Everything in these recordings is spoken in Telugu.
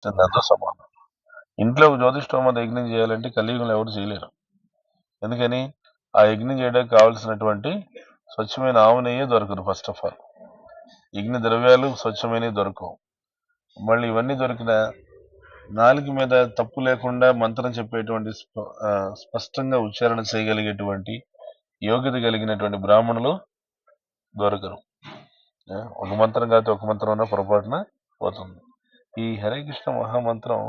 దాంతో సమానం. ఇంట్లో జ్యోతిష్ఠోమ యజ్ఞం చేయాలంటే కలియుగంలో ఎవరు చేయలేరు. ఎందుకని ఆ యజ్ఞం చేయడానికి కావాల్సినటువంటి స్వచ్ఛమైన ఆవు నెయ్యే దొరకదు. ఫస్ట్ ఆఫ్ ఆల్ యజ్ఞ ద్రవ్యాలు స్వచ్ఛమైనవి దొరకవు. మళ్ళీ ఇవన్నీ దొరికిన నాలుగు మీద తప్పు లేకుండా మంత్రం చెప్పేటువంటి స్పష్టంగా ఉచ్చారణ చేయగలిగేటువంటి యోగ్యత కలిగినటువంటి బ్రాహ్మణులు దొరకరు. ఒక మంత్రం కాదు, ఒక మంత్రం అన్న పొరపాటున పోతుంది. ఈ హరే కృష్ణ మహామంత్రం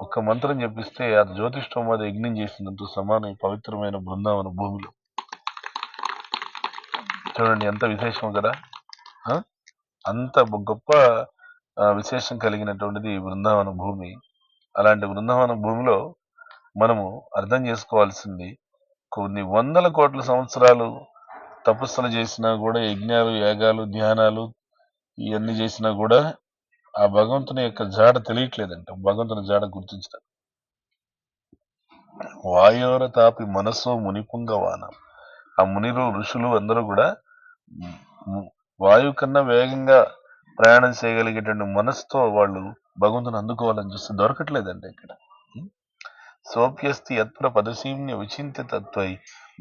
ఒక్క మంత్రం చెప్పిస్తే అది జ్యోతిష్ఠోమాది యజ్ఞం చేసినందుకు సమానం. పవిత్రమైన బృందావన భూమిలో చూడండి ఎంత విశేషం కదా. అంత గొప్ప విశేషం కలిగినటువంటిది బృందావన భూమి. అలాంటి బృందావన భూమిలో మనము అర్థం చేసుకోవాల్సింది, కొన్ని వందల కోట్ల సంవత్సరాలు తపస్సులు చేసినా కూడా, యజ్ఞాలు యాగాలు ధ్యానాలు ఇవన్నీ చేసినా కూడా ఆ భగవంతుని యొక్క జాడ తెలియట్లేదంట. భగవంతుని జాడ గుర్తించడం. వాయోర తాపి మనస్సు మునిపుంగవాన. ఆ మునిలు ఋషులు అందరూ కూడా వాయువు కన్నా వేగంగా ప్రయాణం చేయగలిగేటువంటి మనసుతో వాళ్ళు భగవంతుని అందుకోవాలని చూస్తే దొరకట్లేదండి ఇక్కడ. సోప్యస్తి యత్ర పదసీమ్య విచింత్య తత్వై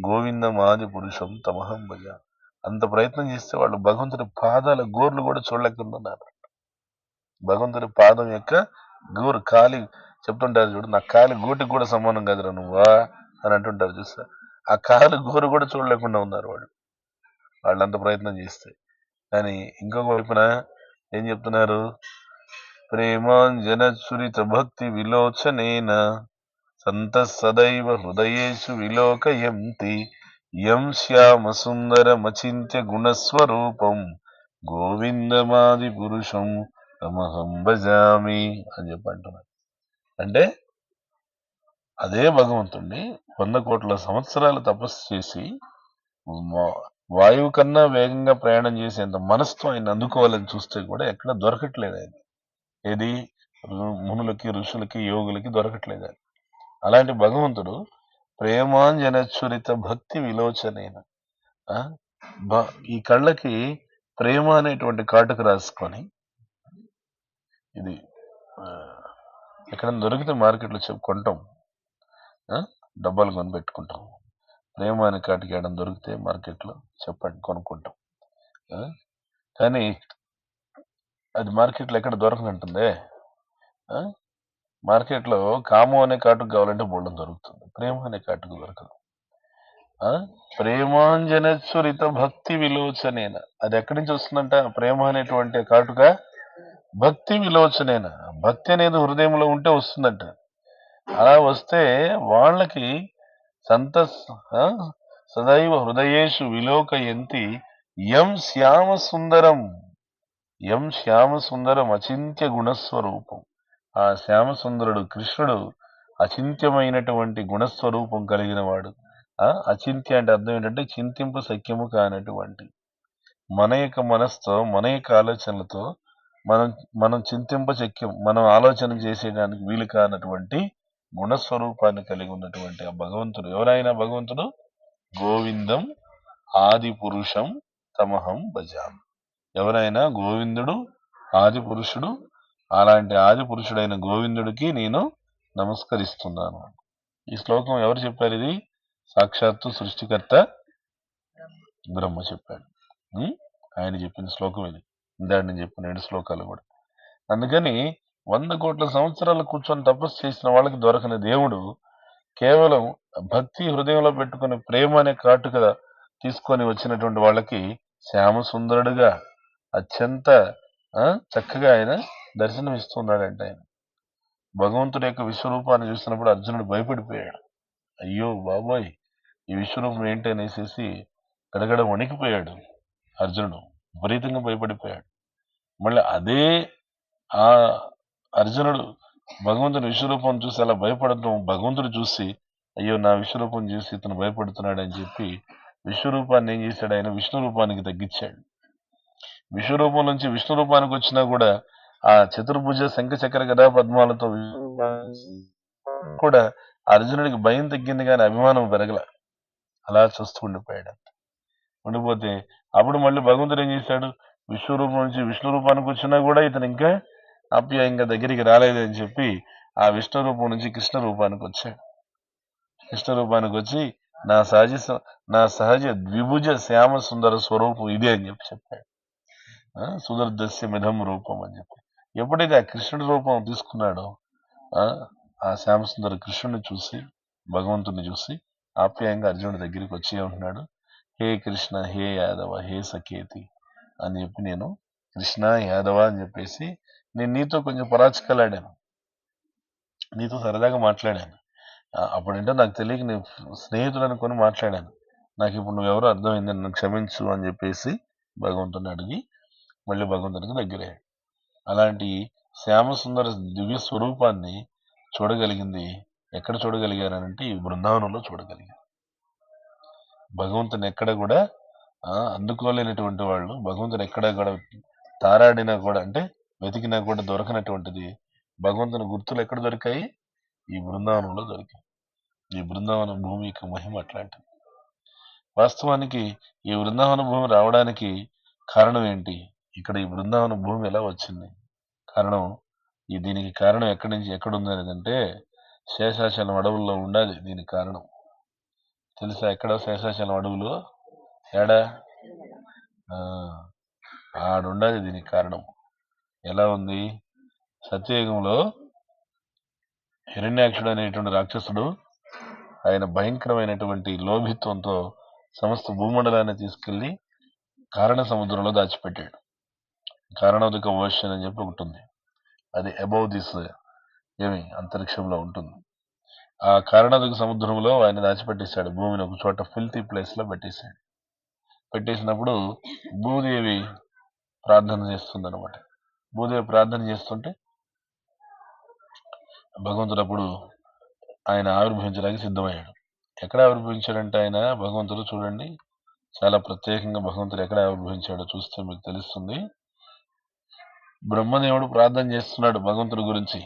గోవిందమాది పురుషం తమహం భజ. అంత ప్రయత్నం చేస్తే వాళ్ళు భగవంతుడి పాదాల గోర్లు కూడా చూడలేకున్నారు. భగవంతుడి పాదం యొక్క గోరు కాలి చెప్తుంటారు చూడు, నా కాలి గోటికి కూడా సమానం కదరా నువ్వా అని అంటుంటారు చూస్తా. ఆ కాలి గోరు కూడా చూడలేకుండా ఉన్నారు వాళ్ళంత ప్రయత్నం చేస్తే. కానీ ఇంకొక వైపున ఏం చెప్తున్నారు, ప్రేమాంజన సురిత భక్తి విలోచనేన సంత సదైవ హృదయేషు విలోకయంతి యం శ్యామ సుందరమచింత్య గుణస్వరూపం గోవిందమాది పురుషం తమహం భజామి అని చెప్పి అంటున్నారు. అంటే అదే భగవంతుణ్ణి 100 కోట్ల సంవత్సరాలు తపస్సు చేసి వాయువు కన్నా వేగంగా ప్రయాణం చేసేంత మనసుతో ఆయన అందుకోవాలని చూస్తే కూడా ఎక్కడ దొరకట్లేదు. ఆయన ఏది మునులకి ఋషులకి యోగులకి దొరకట్లేదు ఆయన. అలాంటి భగవంతుడు ప్రేమాంజనచురిత భక్తి విలోచనైన ఈ కళ్ళకి ప్రేమ అనేటువంటి కాటుకు రాసుకొని, ఇది ఎక్కడ దొరికితే మార్కెట్లో కొంటాం, డబ్బాలు కొని పెట్టుకుంటాం. ప్రేమ అనే కాటుకి ఏడం దొరికితే మార్కెట్లో చెప్పండి, కొనుక్కుంటాం. కానీ అది మార్కెట్లో ఎక్కడ దొరకనంటుందే. మార్కెట్లో కామం అనే కాటుకు కావాలంటే బోళ్ళం దొరుకుతుంది, ప్రేమ అనే కాటుకు దొరకదు. ప్రేమాంజనచురిత భక్తి విలోచనేన, అది ఎక్కడి నుంచి వస్తుందంట? ప్రేమ అనేటువంటి కాటుక భక్తి విలోచనేన, భక్తి అనేది హృదయంలో ఉంటే వస్తుందంట. అలా వస్తే వాళ్ళకి సంత సదైవ హృదయేషు విలోకయంతి యం శ్యామ సుందరం, యం శ్యామ సుందరం అచింత్య గుణస్వరూపం. ఆ శ్యామ సుందరుడు కృష్ణుడు అచింత్యమైనటువంటి గుణస్వరూపం కలిగిన వాడు. అచింత్య అంటే అర్థం ఏంటంటే చింతింపు సఖ్యము కానటువంటి. మన యొక్క మనస్సుతో, మన యొక్క ఆలోచనలతో మనం చింతింప శక్యం, మనం ఆలోచన చేసేయడానికి వీలు కానటువంటి గుణస్వరూపాన్ని కలిగి ఉన్నటువంటి ఆ భగవంతుడు ఎవరైనా భగవంతుడు గోవిందం ఆది పురుషం తమహం భజామి. ఎవరైనా గోవిందుడు ఆది పురుషుడు, అలాంటి ఆది పురుషుడైన గోవిందుడికి నేను నమస్కరిస్తున్నాను. ఈ శ్లోకం ఎవరు చెప్పారు? ఇది సాక్షాత్తు సృష్టికర్త బ్రహ్మ చెప్పాడు. ఆయన చెప్పిన శ్లోకం ఇది. ఇందాక నేను చెప్పిన 2 శ్లోకాలు కూడా. అందుకని 100 కోట్ల సంవత్సరాలు కూర్చొని తపస్సు చేసిన వాళ్ళకి దొరకని దేవుడు కేవలం భక్తి హృదయంలో పెట్టుకుని ప్రేమ అనే కాటుక తీసుకొని వచ్చినటువంటి వాళ్ళకి శ్యామ సుందరుడుగా అత్యంత చక్కగా ఆయన దర్శనం ఇస్తున్నాడంట. ఆయన భగవంతుడి యొక్క విశ్వరూపాన్ని చూసినప్పుడు అర్జునుడు భయపడిపోయాడు. అయ్యో బాబోయ్, ఈ విశ్వరూపం ఏంటి అనేసి గడగడ వణికిపోయాడు అర్జునుడు, విపరీతంగా భయపడిపోయాడు. మళ్ళీ అదే ఆ అర్జునుడు భగవంతుని విశ్వరూపం చూసి అలా భయపడటం భగవంతుడు చూసి, అయ్యో నా విశ్వరూపం చూసి ఇతను భయపడుతున్నాడు అని చెప్పి విశ్వరూపాన్ని ఏం చేశాడు? ఆయన విష్ణు రూపానికి తగ్గించాడు. విశ్వరూపం నుంచి విష్ణు రూపానికి వచ్చినా కూడా ఆ చతుర్భుజ శంఖ చక్ర గదా పద్మాలతో కూడా అర్జునుడికి భయం తగ్గింది కానీ అభిమానం పెరగల. అలా చూస్తూ ఉండిపోయాడు. ఉండిపోతే అప్పుడు మళ్ళీ భగవంతుడు ఏం చేశాడు? విశ్వరూపం నుంచి విష్ణు రూపానికి వచ్చినా కూడా ఇతను ఇంకా ఆప్యాయంగా దగ్గరికి రాలేదు అని చెప్పి ఆ విష్ణు రూపం నుంచి కృష్ణ రూపానికి వచ్చాడు. కృష్ణ రూపానికి వచ్చి నా సహజ ద్విభుజ శ్యామ సుందర స్వరూపం ఇదే అని చెప్పాడు. సుదర్దస్య మిథం రూపం అని చెప్పి ఎప్పుడైతే ఆ కృష్ణుడి రూపం తీసుకున్నాడో ఆ శ్యామసుందర కృష్ణుడిని చూసి భగవంతుడిని చూసి ఆప్యాయంగా అర్జునుడి దగ్గరికి వచ్చి ఉంటున్నాడు, హే కృష్ణ, హే యాదవ, హే సఖేతి అని చెప్పి నేను కృష్ణ యాదవ అని చెప్పేసి నేను నీతో కొంచెం పరాచికలాడాను, నీతో సరదాగా మాట్లాడాను. అప్పుడంటే నాకు తెలియక నేను స్నేహితుడు అనుకొని మాట్లాడాను. నాకు ఇప్పుడు నువ్వెవరో అర్థమైంది, నన్ను క్షమించు అని చెప్పేసి భగవంతుని అడిగి మళ్ళీ భగవంతునికి దగ్గరయ్యాడు. అలాంటి శ్యామసుందర దివ్య స్వరూపాన్ని చూడగలిగింది ఎక్కడ చూడగలిగారనంటే ఈ బృందావనంలో చూడగలిగారు. భగవంతుని ఎక్కడ కూడా అందుకోలేనటువంటి వాళ్ళు, భగవంతుని ఎక్కడ కూడా తారాడినా కూడా అంటే వెతికినా కూడా దొరకనటువంటిది భగవంతుని గుర్తులు ఎక్కడ దొరికాయి? ఈ బృందావనంలో దొరికాయి. ఈ బృందావన భూమి యొక్క మహిమ అట్లాంటిది. వాస్తవానికి ఈ బృందావన భూమి రావడానికి కారణం ఏంటి? ఇక్కడ ఈ బృందావన భూమి ఎలా వచ్చింది? కారణం దీనికి కారణం ఎక్కడి నుంచి ఎక్కడుంది అనేదంటే శేషాచలం అడవుల్లో ఉండాలి. దీనికి కారణం తెలుసా? ఎక్కడ శేషాచలం అడవులు? ఏడా? ఆడుండాలి. దీనికి కారణం ఎలా ఉంది? సత్యయుగంలో హిరణ్యాక్షుడు అనేటువంటి రాక్షసుడు ఆయన భయంకరమైనటువంటి లోభిత్వంతో సమస్త భూమండలాన్ని తీసుకెళ్లి కారణ సముద్రంలో దాచిపెట్టాడు. కారణోదక ఓషన్ అని చెప్పి ఒకటి ఉంది, అది అబౌవ్ దిస్ అంతరిక్షంలో ఉంటుంది. ఆ కారణోదక సముద్రంలో ఆయన దాచిపెట్టేశాడు. భూమిని ఒక చోట ఫిల్తీ ప్లేస్ లో పెట్టేశాడు. పెట్టేసినప్పుడు భూదేవి ప్రార్థన చేస్తుంది అనమాట. భూదేవి ప్రార్థన చేస్తుంటే భగవంతుడు అప్పుడు ఆయన ఆవిర్భవించడానికి సిద్ధమయ్యాడు. ఎక్కడ ఆవిర్భవించాడంటే ఆయన భగవంతుడు చూడండి, చాలా ప్రత్యేకంగా భగవంతుడు ఎక్కడ ఆవిర్భవించాడో చూస్తే మీకు తెలుస్తుంది. బ్రహ్మదేవుడు ప్రార్థన చేస్తున్నాడు భగవంతుడి గురించి.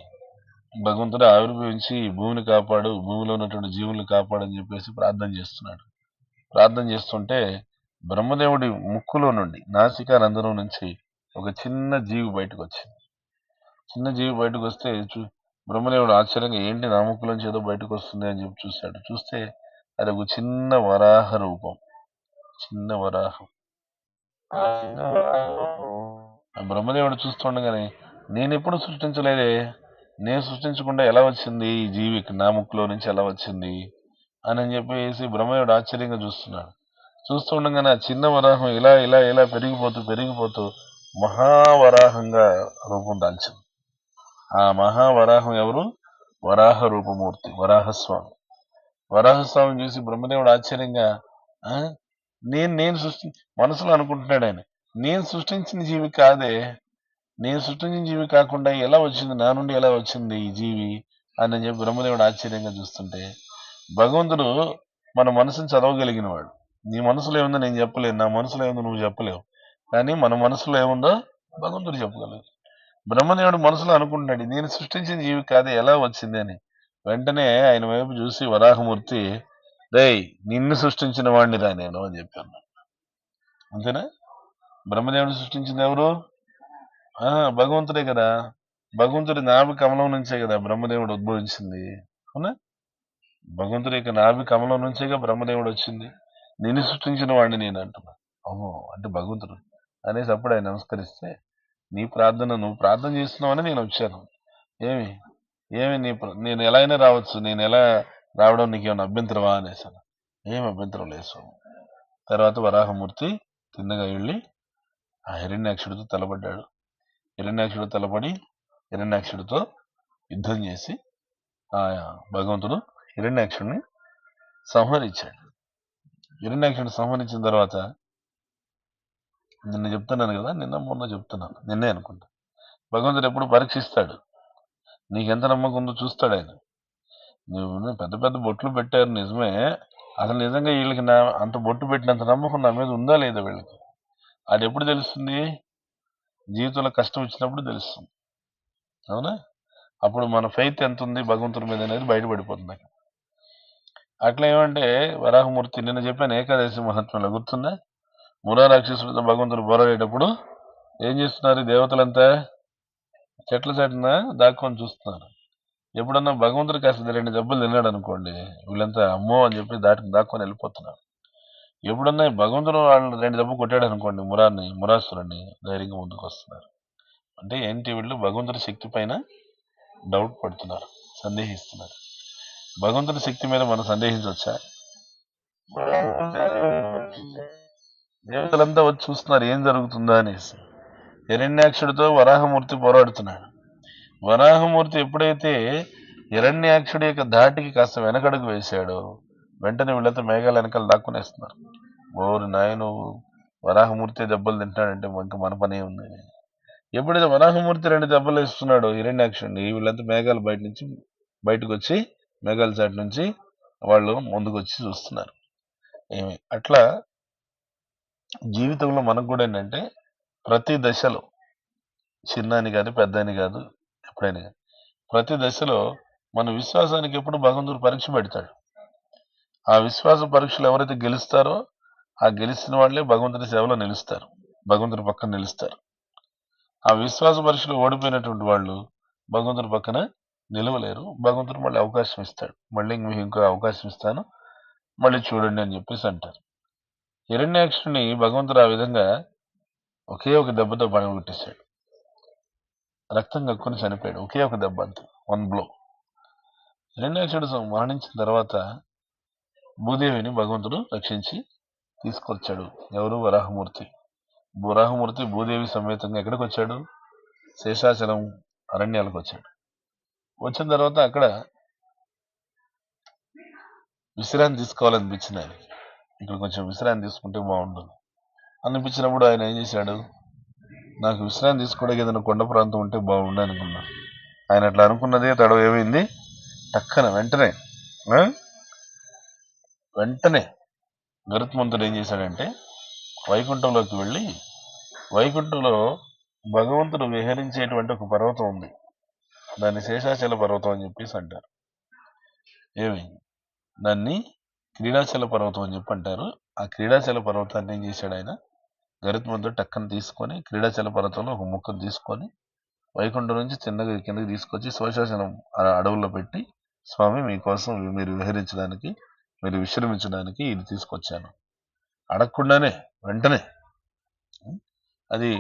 భగవంతుడు ఆవిర్భవించి భూమిని కాపాడు, భూమిలో ఉన్నటువంటి జీవుల్ని కాపాడని చెప్పేసి ప్రార్థన చేస్తున్నాడు. ప్రార్థన చేస్తుంటే బ్రహ్మదేవుడి ముక్కులో నుండి నాసికా రంధ్రం నుంచి ఒక చిన్న జీవి బయటకు వచ్చింది. చిన్న జీవి బయటకు వస్తే బ్రహ్మదేవుడు ఆశ్చర్యంగా ఏంటి నా ముక్కులోంచి ఏదో బయటకు వస్తుంది అని చెప్పి చూశాడు. చూస్తే అది ఒక చిన్న వరాహ రూపం, చిన్న వరాహం. బ్రహ్మదేవుడు చూస్తుండగానే నేను ఎప్పుడు సృష్టించలేదే, నేను సృష్టించకుండా ఎలా వచ్చింది ఈ జీవి నా ముక్కులో నుంచి ఎలా వచ్చింది అని చెప్పేసి బ్రహ్మదేవుడు ఆశ్చర్యంగా చూస్తున్నాడు. చూస్తుండగానే ఆ చిన్న వరాహం ఇలా ఇలా ఇలా పెరిగిపోతూ మహావరాహంగా రూపం దాల్చింది. ఆ మహావరాహం ఎవరు? వరాహ రూపమూర్తి, వరాహస్వామి. వరాహస్వామిని చూసి బ్రహ్మదేవుడు ఆశ్చర్యంగా నేను మనసులో అనుకుంటున్నాడు ఆయన, నేను సృష్టించిన జీవి కాదే, నేను సృష్టించిన జీవి కాకుండా ఎలా వచ్చింది, నా నుండి ఎలా వచ్చింది ఈ జీవి అని చెప్పి బ్రహ్మదేవుడు ఆశ్చర్యంగా చూస్తుంటే భగవంతుడు మన మనసుని చదవగలిగిన వాడు. నీ మనసులో ఏముందో నేను చెప్పలేను, నా మనసులో ఏముందో నువ్వు చెప్పలేవు, కానీ మన మనసులో ఏముందో భగవంతుడు చెప్పగలరు. బ్రహ్మదేవుడు మనసులో అనుకుంటున్నాడు నేను సృష్టించిన జీవి కాదే ఎలా వచ్చింది అని. వెంటనే ఆయన వైపు చూసి వరాహమూర్తి, రేయ్ నిన్ను సృష్టించిన వాడిని రా నేను అని చెప్పాను. అంతేనా? బ్రహ్మదేవుడు సృష్టించింది ఎవరు? భగవంతుడే కదా. భగవంతుడి నాభి కమలం నుంచే కదా బ్రహ్మదేవుడు ఉద్భవించింది. అవునా? భగవంతుడి యొక్క నాభి కమలం నుంచేగా బ్రహ్మదేవుడు వచ్చింది. నిన్ను సృష్టించిన వాడిని నేను అంటున్నా. అమ్మో అంటే భగవంతుడు అనేసి అప్పుడు ఆయన నమస్కరిస్తే, నీ ప్రార్థన నువ్వు ప్రార్థన చేస్తున్నావని నేను వచ్చాను. ఏమి ఏమి నేను ఎలా అయినా రావచ్చు, నేను ఎలా రావడం నీకేమైనా అభ్యంతరమా అనేసాను. ఏం అభ్యంతరం లేదు స్వామి. తర్వాత వరాహమూర్తి తిన్నగా వెళ్ళి ఆ హిరణ్యాక్షుడితో తలపడ్డాడు. హిరణ్యాక్షుడు తలపడి హిరణ్యాక్షుడితో యుద్ధం చేసి ఆ భగవంతుడు హిరణ్యాక్షుడిని సంహరించాడు. హిరణ్యాక్షుడిని సంహరించిన తర్వాత నిన్న చెప్తున్నాను కదా, మొన్న చెప్తున్నాను, నిన్నే అనుకుంటా, భగవంతుడు ఎప్పుడు పరీక్షిస్తాడు, నీకెంత నమ్మకం ఉందో చూస్తాడు ఆయన. నువ్వు పెద్ద పెద్ద బొట్లు పెట్టారు నిజమే, అసలు నిజంగా వీళ్ళకి అంత బొట్టు పెట్టినంత నమ్మకం నా మీద ఉందా లేదా వీళ్ళకి, అది ఎప్పుడు తెలుస్తుంది? జీవితంలో కష్టం వచ్చినప్పుడు తెలుస్తుంది. అవునా? అప్పుడు మన ఫెయిత్ ఎంత ఉంది భగవంతుడి మీద అనేది బయటపడిపోతుంది. అట్లా ఏమంటే వరాహమూర్తి నిన్న చెప్పాను ఏకాదశి మహత్వంలో గుర్తుందా? మురా రాక్షసుడితో భగవంతుడు పోరాడేటప్పుడు ఏం చేస్తున్నారు దేవతలంతా? చెట్ల చాటున దాక్కొని చూస్తున్నారు. ఎప్పుడన్నా భగవంతుడు కాస్త 2 దెబ్బలు తిన్నాడు అనుకోండి, వీళ్ళంతా అమ్మో అని చెప్పి దాక్కొని వెళ్ళిపోతున్నారు. ఎప్పుడన్నా భగవంతుడు వాళ్ళని 2 దెబ్బలు కొట్టాడు అనుకోండి, మురాసురుని ధైర్యంగా ముందుకు వస్తున్నారు. అంటే ఏంటి, వీళ్ళు భగవంతుడి శక్తి పైన డౌట్ పడుతున్నారు, సందేహిస్తున్నారు. భగవంతుడి శక్తి మీద మనం సందేహించవచ్చా? దేవతలంతా వచ్చి చూస్తున్నారు ఏం జరుగుతుందా అనేసి. హిరణ్యాక్షుడితో వరాహమూర్తి పోరాడుతున్నాడు. వరాహమూర్తి ఎప్పుడైతే హిరణ్యాక్షుడి యొక్క ధాటికి కాస్త వెనకడుగు వేశాడో, వెంటనే వీళ్ళంతా మేఘాల వెనకాల దాక్కునేస్తున్నారు. ఓరి నాయను, వరాహమూర్తి దెబ్బలు తింటాడంటే ఇంకా మన పనే ఉంది. ఎప్పుడైతే వరాహమూర్తి 2 దెబ్బలు వేస్తున్నాడో హిరణ్యాక్షుడిని, వీళ్ళంతా మేఘాల బయటకు వచ్చి మేఘాల చాటు నుంచి వాళ్ళు ముందుకు వచ్చి చూస్తున్నారు. అట్లా జీవితంలో మనకు కూడా ఏంటంటే ప్రతి దశలో, చిన్న అని కాదు పెద్ద అని కాదు, ఎప్పుడైనా కానీ ప్రతి దశలో మన విశ్వాసానికి ఎప్పుడు భగవంతుడు పరీక్ష పెడతాడు. ఆ విశ్వాస పరీక్షలు ఎవరైతే గెలుస్తారో ఆ గెలిచిన వాళ్ళే భగవంతుని సేవలో నిలుస్తారు, భగవంతుని పక్కన నిలుస్తారు. ఆ విశ్వాస పరీక్షలో ఓడిపోయినటువంటి వాళ్ళు భగవంతుని పక్కన నిలవలేరు. భగవంతుడు మళ్ళీ అవకాశం ఇస్తాడు, మళ్ళీ మీకు ఇంకో అవకాశం ఇస్తాను, మళ్ళీ చూడండి అని చెప్పేసి అంటారు. హిరణ్యాక్షుని భగవంతుడు ఆ విధంగా ఒకే ఒక దెబ్బతో పడగొట్టేశాడు. రక్తం కక్కుని చనిపోయాడు, ఒకే ఒక దెబ్బ అంతే, 1 బ్లో. హిరణ్యాక్షుడు మరణించిన తర్వాత భూదేవిని భగవంతుడు రక్షించి తీసుకొచ్చాడు. ఎవరు? వరాహమూర్తి. వరాహమూర్తి భూదేవి సమేతంగా ఎక్కడికి వచ్చాడు? శేషాచలం అరణ్యాలకు వచ్చాడు. వచ్చిన తర్వాత అక్కడ విశ్రాంతి తీసుకోవాలనిపించింది ఆయనకి. ఇక్కడ కొంచెం విశ్రాంతి తీసుకుంటే బాగుంటుంది అనిపించినప్పుడు ఆయన ఏం చేశాడు? నాకు విశ్రాంతి తీసుకోవడానికి ఏదైనా కొండ ప్రాంతం ఉంటే బాగుండు అనుకున్నాను. ఆయన అట్లా అనుకున్నదే తడవ ఏమైంది, టక్కన వెంటనే గరుత్మంతుడు ఏం చేశాడంటే వైకుంఠంలోకి వెళ్ళి, వైకుంఠంలో భగవంతుడు విహరించేటువంటి ఒక పర్వతం ఉంది, దాన్ని శేషాచల పర్వతం అని చెప్పేసి అంటారు. దాన్ని క్రీడాచల పర్వతం అని చెప్పి అంటారు. ఆ క్రీడాచల పర్వతాన్ని ఏం చేశాడు ఆయన? గరుత్మంతుడు టక్కన తీసుకొని క్రీడాచల పర్వతంలో ఒక ముక్కను తీసుకొని వైకుంఠం నుంచి చిన్నగా కిందకి తీసుకొచ్చి శేషాచలం అడవుల్లో పెట్టి, స్వామి మీకోసం, మీరు విహరించడానికి, మీరు విశ్రమించడానికి ఇది తీసుకొచ్చాను అడగకుండానే వెంటనే. అది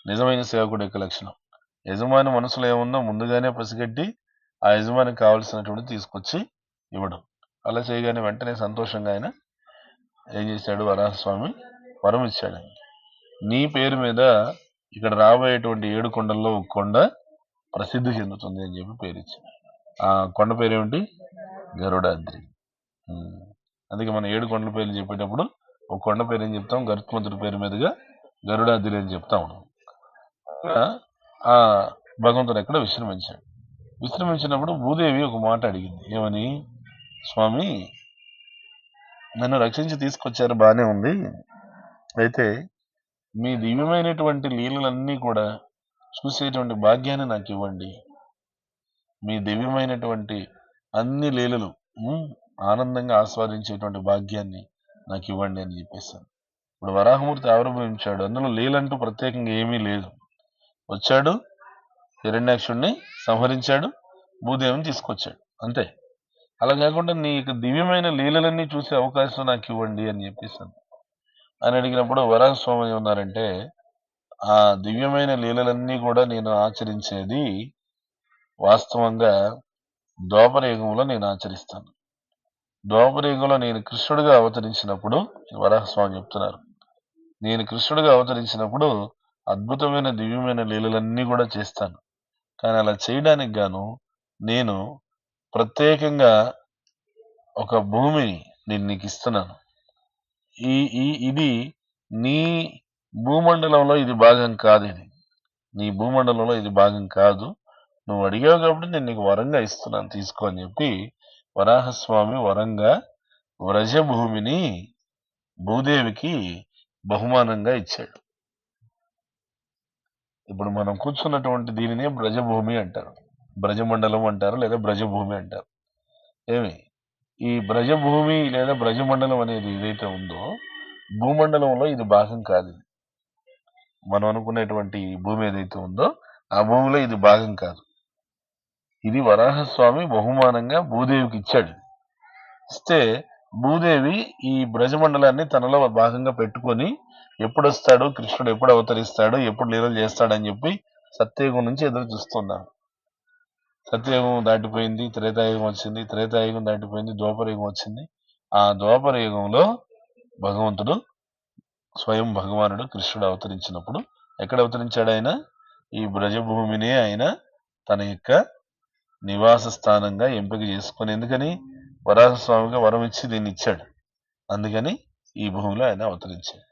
నిజమైన సేవకుడి యొక్క లక్షణం. యజమాని మనసులో ఏముందో ముందుగానే పసిగట్టి ఆ యజమానికి కావలసినటువంటి తీసుకొచ్చి ఇవ్వడం. అలా చేయగానే వెంటనే సంతోషంగా ఆయన ఏం చేశాడు? వరాహస్వామి వరం ఇచ్చాడు. నీ పేరు మీద ఇక్కడ రాబోయేటువంటి 7 కొండల్లో ఒక కొండ ప్రసిద్ధి చెందుతుంది అని చెప్పి పేరు ఇచ్చాడు. ఆ కొండ పేరేమిటి? గరుడాద్రి. అందుకే మనం 7 కొండల పేర్లు చెప్పేటప్పుడు ఒక కొండ పేరు ఏం చెప్తాం? గరుత్మంతుడి పేరు మీదుగా గరుడాద్రి అని చెప్తా ఉన్నాం. ఆ భగవంతుడు ఎక్కడ విశ్రమించాడు. విశ్రమించినప్పుడు భూదేవి ఒక మాట అడిగింది. ఏమని? స్వామి, నన్ను రక్షించి తీసుకొచ్చారు, బానే ఉంది. అయితే మీ దివ్యమైనటువంటి లీలలన్నీ కూడా చూసేటువంటి భాగ్యాన్ని నాకు ఇవ్వండి. మీ దివ్యమైనటువంటి అన్ని లీలలు ఆనందంగా ఆస్వాదించేటువంటి భాగ్యాన్ని నాకు ఇవ్వండి అని చెప్పేశాను. ఇప్పుడు వరాహమూర్తి ఆవిర్భవించాడు, అందులో లీలంటూ ప్రత్యేకంగా ఏమీ లేదు. వచ్చాడు, హిరణ్యాక్షుడిని సంహరించాడు, భూదేవిని తీసుకొచ్చాడు, అంతే. అలా కాకుండా నీకు దివ్యమైన లీలలన్నీ చూసే అవకాశం నాకు ఇవ్వండి అని చెప్పేసాను. అని అడిగినప్పుడు వరాహస్వామి ఉన్నారంటే, ఆ దివ్యమైన లీలలన్నీ కూడా నేను ఆచరించేది వాస్తవంగా ద్వాపర యుగంలో నేను ఆచరిస్తాను. ద్వాపర యుగంలో నేను కృష్ణుడిగా అవతరించినప్పుడు, వరాహస్వామి చెప్తున్నారు, నేను కృష్ణుడిగా అవతరించినప్పుడు అద్భుతమైన దివ్యమైన లీలలన్నీ కూడా చేస్తాను. కానీ అలా చేయడానికి గాను నేను ప్రత్యేకంగా ఒక భూమిని నేను నీకు ఇస్తున్నాను. ఇది నీ భూమండలంలో ఇది భాగం కాదు, ఇది నీ భూమండలంలో ఇది భాగం కాదు, నువ్వు అడిగావు కాబట్టి నేను నీకు వరంగా ఇస్తున్నాను, తీసుకో అని చెప్పి వరాహస్వామి వరంగా వ్రజభూమిని భూదేవికి బహుమానంగా ఇచ్చాడు. ఇప్పుడు మనం కూర్చున్నటువంటి దీనినే బ్రజభూమి అంటారు, బ్రజమండలం అంటారు, లేదా బ్రజభూమి అంటారు. ఈ బ్రజభూమి లేదా బ్రజమండలం అనేది ఏదైతే ఉందో భూమండలంలో ఇది భాగం కాదు. మనం అనుకునేటువంటి భూమి ఏదైతే ఉందో ఆ భూమిలో ఇది భాగం కాదు. ఇది వరాహస్వామి బహుమానంగా భూదేవికి ఇచ్చాడు. ఇస్తే భూదేవి ఈ బ్రజమండలాన్ని తనలో భాగంగా పెట్టుకొని ఎప్పుడు వస్తాడు కృష్ణుడు, ఎప్పుడు అవతరిస్తాడు, ఎప్పుడు లీలలు చేస్తాడని చెప్పి సత్యయుగం నుంచి ఎదురు చూస్తున్నాడు. సత్యయుగం దాటిపోయింది, త్రేతాయుగం వచ్చింది, త్రేతాయుగం దాటిపోయింది, ద్వాపరయుగం వచ్చింది. ఆ ద్వాపర యుగంలో భగవంతుడు స్వయం భగవానుడు కృష్ణుడు అవతరించినప్పుడు ఎక్కడ అవతరించాడు? ఆయన ఈ బ్రజభూమిని ఆయన తన యొక్క నివాస స్థానంగా ఎంపిక చేసుకుని, ఎందుకని వరాహస్వామిగా వరం ఇచ్చి దీన్ని ఇచ్చాడు. అందుకని ఈ భూమిలో ఆయన అవతరించాడు.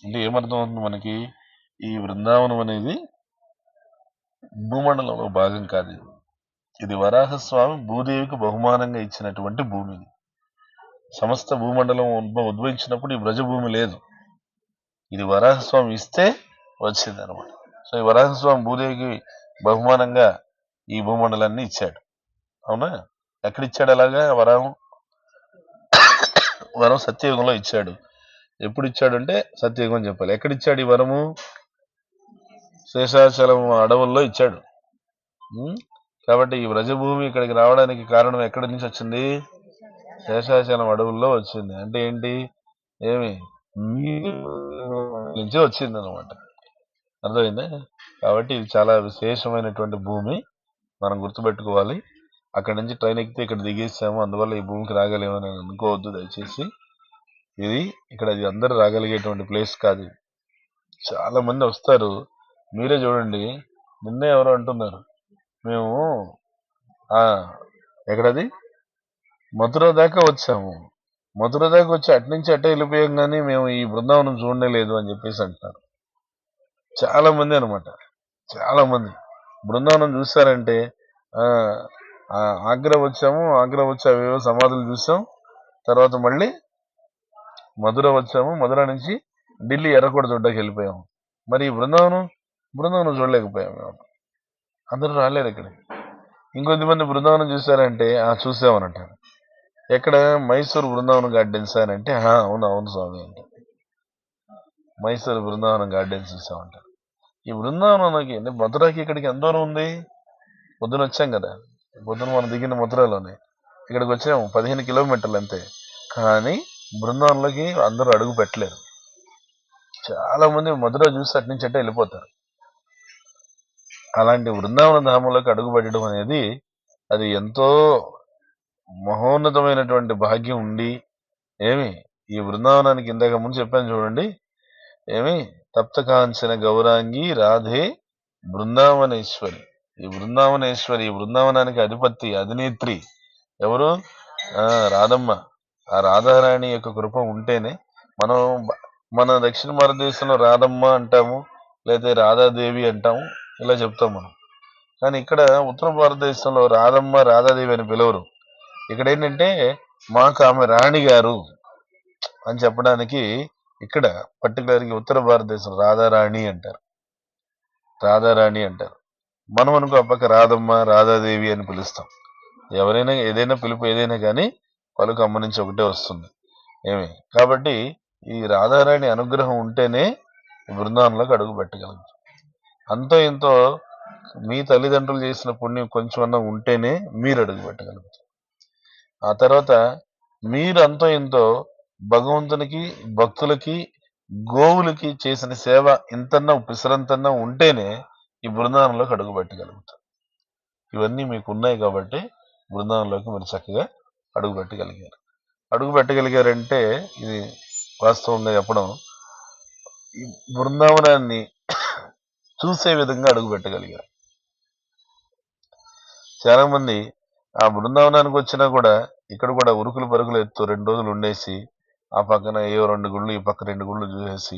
అంటే ఏమర్థం అవుతుంది మనకి? ఈ బృందావనం అనేది భూమండలంలో భాగం కాదు. ఇది వరాహస్వామి భూదేవికి బహుమానంగా ఇచ్చినటువంటి భూమి. సమస్త భూమండలం ఉద్భవించినప్పుడు ఈ బ్రజభూమి లేదు. ఇది వరాహస్వామి ఇస్తే వచ్చింది అనమాట. సో ఈ వరాహస్వామి భూదేవికి బహుమానంగా ఈ భూమండలాన్ని ఇచ్చాడు. అవునా? ఎక్కడిచ్చాడు? అలాగా వరం సత్యయుగంలో ఇచ్చాడు. ఎప్పుడు ఇచ్చాడంటే సత్యయుగం అని చెప్పాలి. ఎక్కడిచ్చాడు ఈ వరము? శేషాచలం అడవుల్లో ఇచ్చాడు. కాబట్టి ఈ వ్రజభూమి ఇక్కడికి రావడానికి కారణం ఎక్కడి నుంచి వచ్చింది? శేషాచలం అడవుల్లో వచ్చింది. అంటే ఏంటి? ఏమి నుంచి వచ్చింది అనమాట. అర్థమైందా? కాబట్టి ఇది చాలా విశేషమైనటువంటి భూమి, మనం గుర్తుపెట్టుకోవాలి. అక్కడి నుంచి ట్రైన్ ఎక్కితే ఇక్కడ దిగేసాము, అందువల్ల ఈ భూమికి రాగలేమని అనుకోవద్దు దయచేసి. ఇది ఇక్కడ అందరూ రాగలిగేటువంటి ప్లేస్ కాదు. చాలా మంది వస్తారు. మీరే చూడండి, నిన్నే ఎవరు అంటున్నారు, మేము ఎక్కడది మధుర దాకా వచ్చాము, మధుర దాకా వచ్చి అట్నుంచి అట్టే వెళ్ళిపోయాం, కానీ మేము ఈ బృందావనం చూడలేదు అని చెప్పేసి అంటున్నారు చాలా మంది అనమాట. చాలా మంది బృందావనం చూస్తారంటే ఆగ్రా వచ్చాము, ఆగ్రా వచ్చి అవేవో సమాధులు చూసాం, తర్వాత మళ్ళీ మధుర వచ్చాము, మధుర నుంచి ఢిల్లీ ఎర్రకోట చూడ్డానికి వెళ్ళిపోయాము. మరి బృందావనం చూడలేకపోయాము. అందరూ రాలేరు ఇక్కడ. ఇంకొద్దిమంది బృందావనం చూసారంటే చూసామని అంటారు. ఎక్కడ? మైసూరు బృందావనం గార్డెన్స్ అని అంటే అవును స్వామి అంటే మైసూరు బృందావనం గార్డెన్స్ చూసామంటారు. ఈ బృందావనానికి మధురకి ఇక్కడికి ఎంత దూరం ఉంది? పొద్దున వచ్చాం కదా, పొద్దున మనం దిగిన మధురలోనే ఇక్కడికి వచ్చాము 15 కిలోమీటర్లు అంతే. కానీ బృందావనంలోకి అందరూ అడుగు పెట్టలేరు. చాలా మంది మధుర చూసి అటు నుంచి అంటే వెళ్ళిపోతారు. అలాంటి బృందావన ధామంలోకి అడుగు పెట్టడం అనేది అది ఎంతో మహోన్నతమైనటువంటి భాగ్యం ఉండి, ఈ బృందావనానికి ఇందాక ముందు చెప్పాను చూడండి, తప్తకాంచన గౌరాంగి రాధే బృందావనేశ్వరి. ఈ బృందావనానికి అధినేత్రి ఎవరు? రాధమ్మ. ఆ రాధారాణి యొక్క కృప ఉంటేనే మన దక్షిణ భారతదేశంలో రాధమ్మ అంటాము, లేదా రాధాదేవి అంటాము, ఇలా చెప్తాం మనం. కానీ ఇక్కడ ఉత్తర భారతదేశంలో రాధమ్మ రాధాదేవి అని పిలవరు. ఇక్కడ ఏంటంటే మాకు ఆమె రాణి గారు అని చెప్పడానికి ఇక్కడ పర్టికులర్గా ఉత్తర భారతదేశం రాధారాణి అంటారు. మనం అనుకో పక్క రాధమ్మ రాధాదేవి అని పిలుస్తాం. ఎవరైనా ఏదైనా పిలుపు ఏదైనా కానీ పలుకు అమ్మ నుంచి ఒకటే వస్తుంది. కాబట్టి ఈ రాధారాణి అనుగ్రహం ఉంటేనే బృందావనంలోకి అడుగు పెట్టగలుగుతాం. అంతో ఎంతో మీ తల్లిదండ్రులు చేసిన పుణ్యం కొంచెమన్నా ఉంటేనే మీరు అడుగు పెట్టగలుగుతారు. ఆ తర్వాత మీరు అంతో ఎంతో భగవంతునికి, భక్తులకి, గోవులకి చేసిన సేవ ఇంతన్నా పిసరంతన్నా ఉంటేనే ఈ బృందావనంలోకి అడుగు పెట్టగలుగుతారు. ఇవన్నీ మీకు ఉన్నాయి కాబట్టి బృందావనంలోకి మీరు చక్కగా అడుగు పెట్టగలిగారంటే ఇది వాస్తవంగా చెప్పడం, ఈ బృందావనాన్ని చూసే విధంగా అడుగు పెట్టగలిగారు. చాలా మంది ఆ బృందావనానికి వచ్చినా కూడా ఇక్కడ కూడా ఉరుకులు పరుగులు ఎత్తు 2 రోజులు ఉండేసి ఆ పక్కన 2 గుళ్ళు, ఈ పక్క 2 గుళ్ళు చూసేసి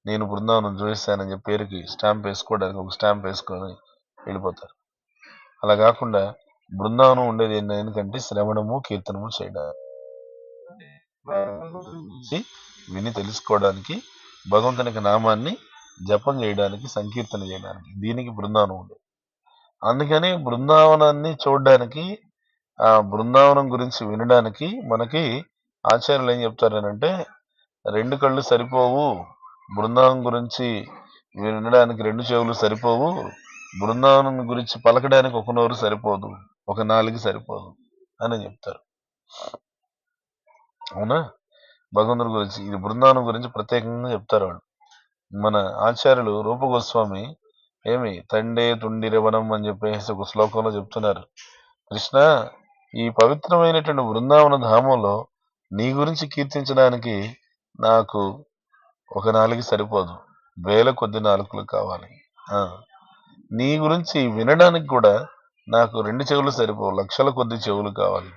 నేను బృందావనం చూసేసానని చెప్పి పేరుకి స్టాంప్ వేసుకోవడానికి ఒక స్టాంప్ వేసుకొని వెళ్ళిపోతారు. అలా కాకుండా బృందావనం ఉండేది ఎందుకంటే శ్రవణము, కీర్తనము చేయడానికి, విని తెలుసుకోవడానికి, భగవంతునికి నామాన్ని జపం చేయడానికి, సంకీర్తన చేయడానికి, దీనికి బృందావనం ఉండేది. అందుకని బృందావనాన్ని చూడడానికి, ఆ బృందావనం గురించి వినడానికి మనకి ఆచార్యులు ఏం చెప్తారనంటే 2 కళ్ళు సరిపోవు, బృందావనం గురించి వినడానికి 2 చెవులు సరిపోవు, బృందావనం గురించి పలకడానికి ఒక నోరు సరిపోదు, ఒక నాలుగు సరిపోదు అని చెప్తారు. అవునా? భగవంతుడి గురించి, ఇది బృందావనం గురించి ప్రత్యేకంగా చెప్తారు వాళ్ళు. మన ఆచార్యులు రూపగోస్వామి ఏమి తండే తుండిరవనం అని చెప్పేసి ఒక శ్లోకంలో చెప్తున్నారు. కృష్ణ, ఈ పవిత్రమైనటువంటి బృందావన ధామంలో నీ గురించి కీర్తించడానికి నాకు ఒక నాలుగు సరిపోదు, వేల కొద్ది నాలుకలు కావాలి. నీ గురించి వినడానికి కూడా నాకు 2 చెవులు సరిపోవు, లక్షల కొద్ది చెవులు కావాలి.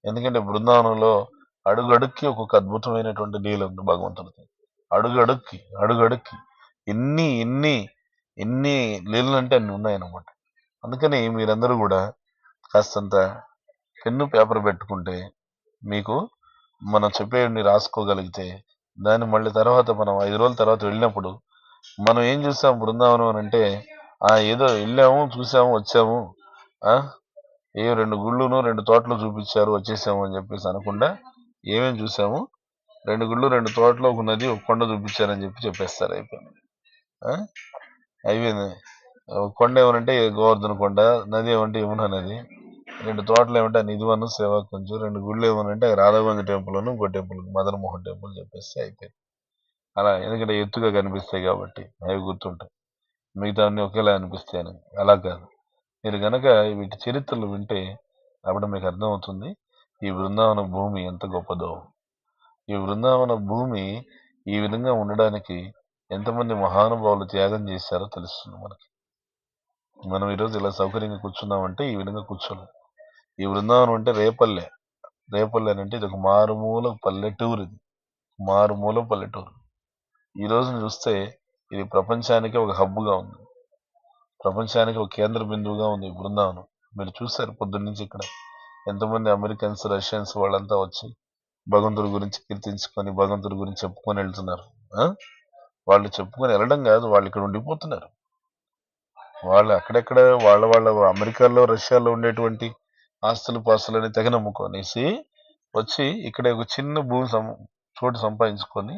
ఎందుకంటే బృందావనంలో అడుగడుక్కి ఒక్కొక్క అద్భుతమైనటువంటి లీల ఉంది భగవంతుడికి. అడుగడుక్కి ఎన్ని ఎన్ని ఎన్ని లీలలు అంటే అన్ని ఉన్నాయన్నమాట. అందుకని మీరందరూ కూడా కాస్తంత పెన్ను పేపర్ పెట్టుకుంటే, మీకు మనం చెప్పేవి రాసుకోగలిగితే, దాన్ని మళ్ళీ తర్వాత మనం 5 రోజుల తర్వాత వెళ్ళినప్పుడు మనం ఏం చూసాం బృందావనం అని అంటే, ఏదో వెళ్ళాము, చూసాము, వచ్చాము, ఏ 2 గుళ్ళును 2 తోటలు చూపించారు, వచ్చేసాము అని చెప్పేసి అనకుండా, ఏమేమి చూసాము, 2 గుళ్ళు 2 తోటలు, ఒక నది, ఒక కొండ చూపించారని చెప్పేస్తారు. అయిపోయింది. అయిపోయింది. కొండ ఏమనంటే గోవర్ధన కొండ, నది ఏమంటే యమునా నది, 2 తోటలు ఏమంటే నిధివనం, సేవా కొంచెం, 2 గుళ్ళు ఏమనంటే రాధాగంజ్ టెంపుల్, ఇంకో టెంపుల్ మదన్ మోహన్ టెంపుల్ చెప్పేస్తే అయిపోయింది. అలా, ఎందుకంటే ఎత్తుగా కనిపిస్తాయి కాబట్టి అవి గుర్తుంటాయి, మిగతా అన్ని ఒకేలా అనిపిస్తాయని. అలా కాదు, మీరు గనక వీటి చరిత్రలు వింటే అప్పుడు మీకు అర్థమవుతుంది ఈ బృందావన భూమి ఎంత గొప్పదో. ఈ బృందావన భూమి ఈ విధంగా ఉండడానికి ఎంతమంది మహానుభావులు త్యాగం చేశారో తెలుస్తుంది మనకి. మనం ఈరోజు ఇలా సౌకర్యంగా కూర్చున్నామంటే ఈ విధంగా కూర్చోలేం. ఈ బృందావనం అంటే రేపల్లె అని అంటే ఇది ఒక మారుమూల పల్లెటూరు. ఇది మారుమూల పల్లెటూరు. ఈ రోజున చూస్తే ఇది ప్రపంచానికి ఒక హబ్గా ఉంది, ప్రపంచానికి ఒక కేంద్ర బిందువుగా ఉంది ఈ బృందావనం. మీరు చూసారు పొద్దున్నుంచి ఇక్కడ ఎంతమంది అమెరికన్స్, రష్యన్స్ వాళ్ళంతా వచ్చి భగవంతుడి గురించి కీర్తించుకొని, భగవంతుడి గురించి చెప్పుకొని వెళ్తున్నారు. వాళ్ళు చెప్పుకొని వెళ్ళడం కాదు, వాళ్ళు ఇక్కడ ఉండిపోతున్నారు. వాళ్ళు అక్కడెక్కడ వాళ్ళ అమెరికాలో, రష్యాలో ఉండేటువంటి ఆస్తులు పాస్తులని తెగ నమ్ముకొనేసి వచ్చి ఇక్కడ ఒక చిన్న భూమి చోటు సంపాదించుకొని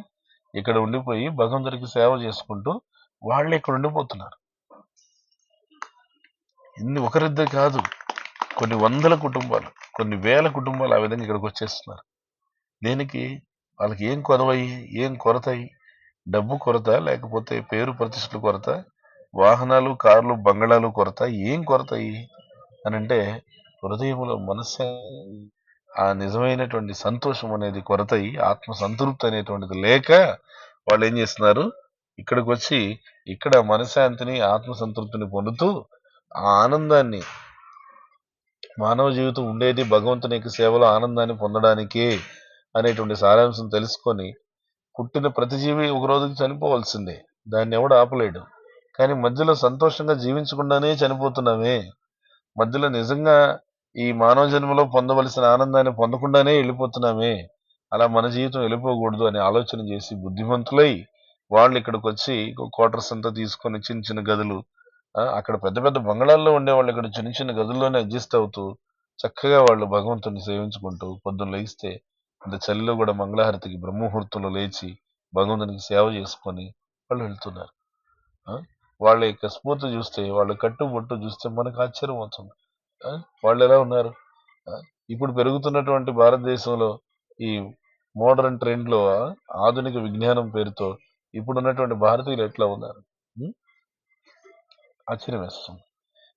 ఇక్కడ ఉండిపోయి భగవంతుడికి సేవ చేసుకుంటూ వాళ్ళు ఇక్కడ ఉండిపోతున్నారు. ఇన్ని ఒకరిద్దరు కాదు, కొన్ని వందల కుటుంబాలు, కొన్ని వేల కుటుంబాలు ఆ విధంగా ఇక్కడికి వచ్చేస్తున్నారు. దేనికి? వాళ్ళకి ఏం కొరవయి, ఏం కొరతయి? డబ్బు కొరత, లేకపోతే పేరు ప్రతిష్టలు కొరత, వాహనాలు, కార్లు, బంగళాలు కొరత, ఏం కొరతయి అని అంటే హృదయంలో మనస్సు, ఆ నిజమైనటువంటి సంతోషం అనేది కొరతయి, ఆత్మ సంతృప్తి అనేటువంటిది లేక వాళ్ళు ఏం చేస్తున్నారు, ఇక్కడికి వచ్చి ఇక్కడ మనశ్శాంతిని, ఆత్మ సంతృప్తిని పొందుతూ ఆ ఆనందాన్ని, మానవ జీవితం ఉండేది భగవంతుని యొక్క సేవలో ఆనందాన్ని పొందడానికే అనేటువంటి సారాంశం తెలుసుకొని, పుట్టిన ప్రతి జీవి ఒక రోజుకి చనిపోవాల్సిందే, దాన్ని ఎవడు ఆపలేడు. కానీ మధ్యలో సంతోషంగా జీవించకుండానే చనిపోతున్నామే, మధ్యలో నిజంగా ఈ మానవ జన్మలో పొందవలసిన ఆనందాన్ని పొందకుండానే వెళ్ళిపోతున్నామే. అలా మన జీవితం వెళ్ళిపోకూడదు అని ఆలోచన చేసి బుద్ధిమంతులై వాళ్ళు ఇక్కడికి వచ్చి క్వార్టర్స్ అంతా తీసుకొని చిన్న చిన్న గదులు, అక్కడ పెద్ద పెద్ద బంగళాల్లో ఉండేవాళ్ళు ఇక్కడ చిన్న చిన్న గదుల్లోనే అడ్జస్ట్ అవుతూ చక్కగా వాళ్ళు భగవంతుని సేవించుకుంటూ పొద్దున్న లేస్తే ఇంత చలిలో కూడా మంగళహారతికి బ్రహ్మముహూర్తంలో లేచి భగవంతునికి సేవ చేసుకొని వాళ్ళు వెళ్తున్నారు. వాళ్ళ యొక్క స్ఫూర్తి చూస్తే, వాళ్ళ కట్టుబొట్టు చూస్తే మనకు ఆశ్చర్యం అవుతుంది. వాళ్ళు ఎలా ఉన్నారు? ఇప్పుడు పెరుగుతున్నటువంటి భారతదేశంలో ఈ మోడర్న్ ట్రెండ్ లో, ఆధునిక విజ్ఞానం పేరుతో ఇప్పుడు ఉన్నటువంటి భారతీయులు ఎట్లా ఉన్నారు? ఆశ్చర్యం వేస్తుంది.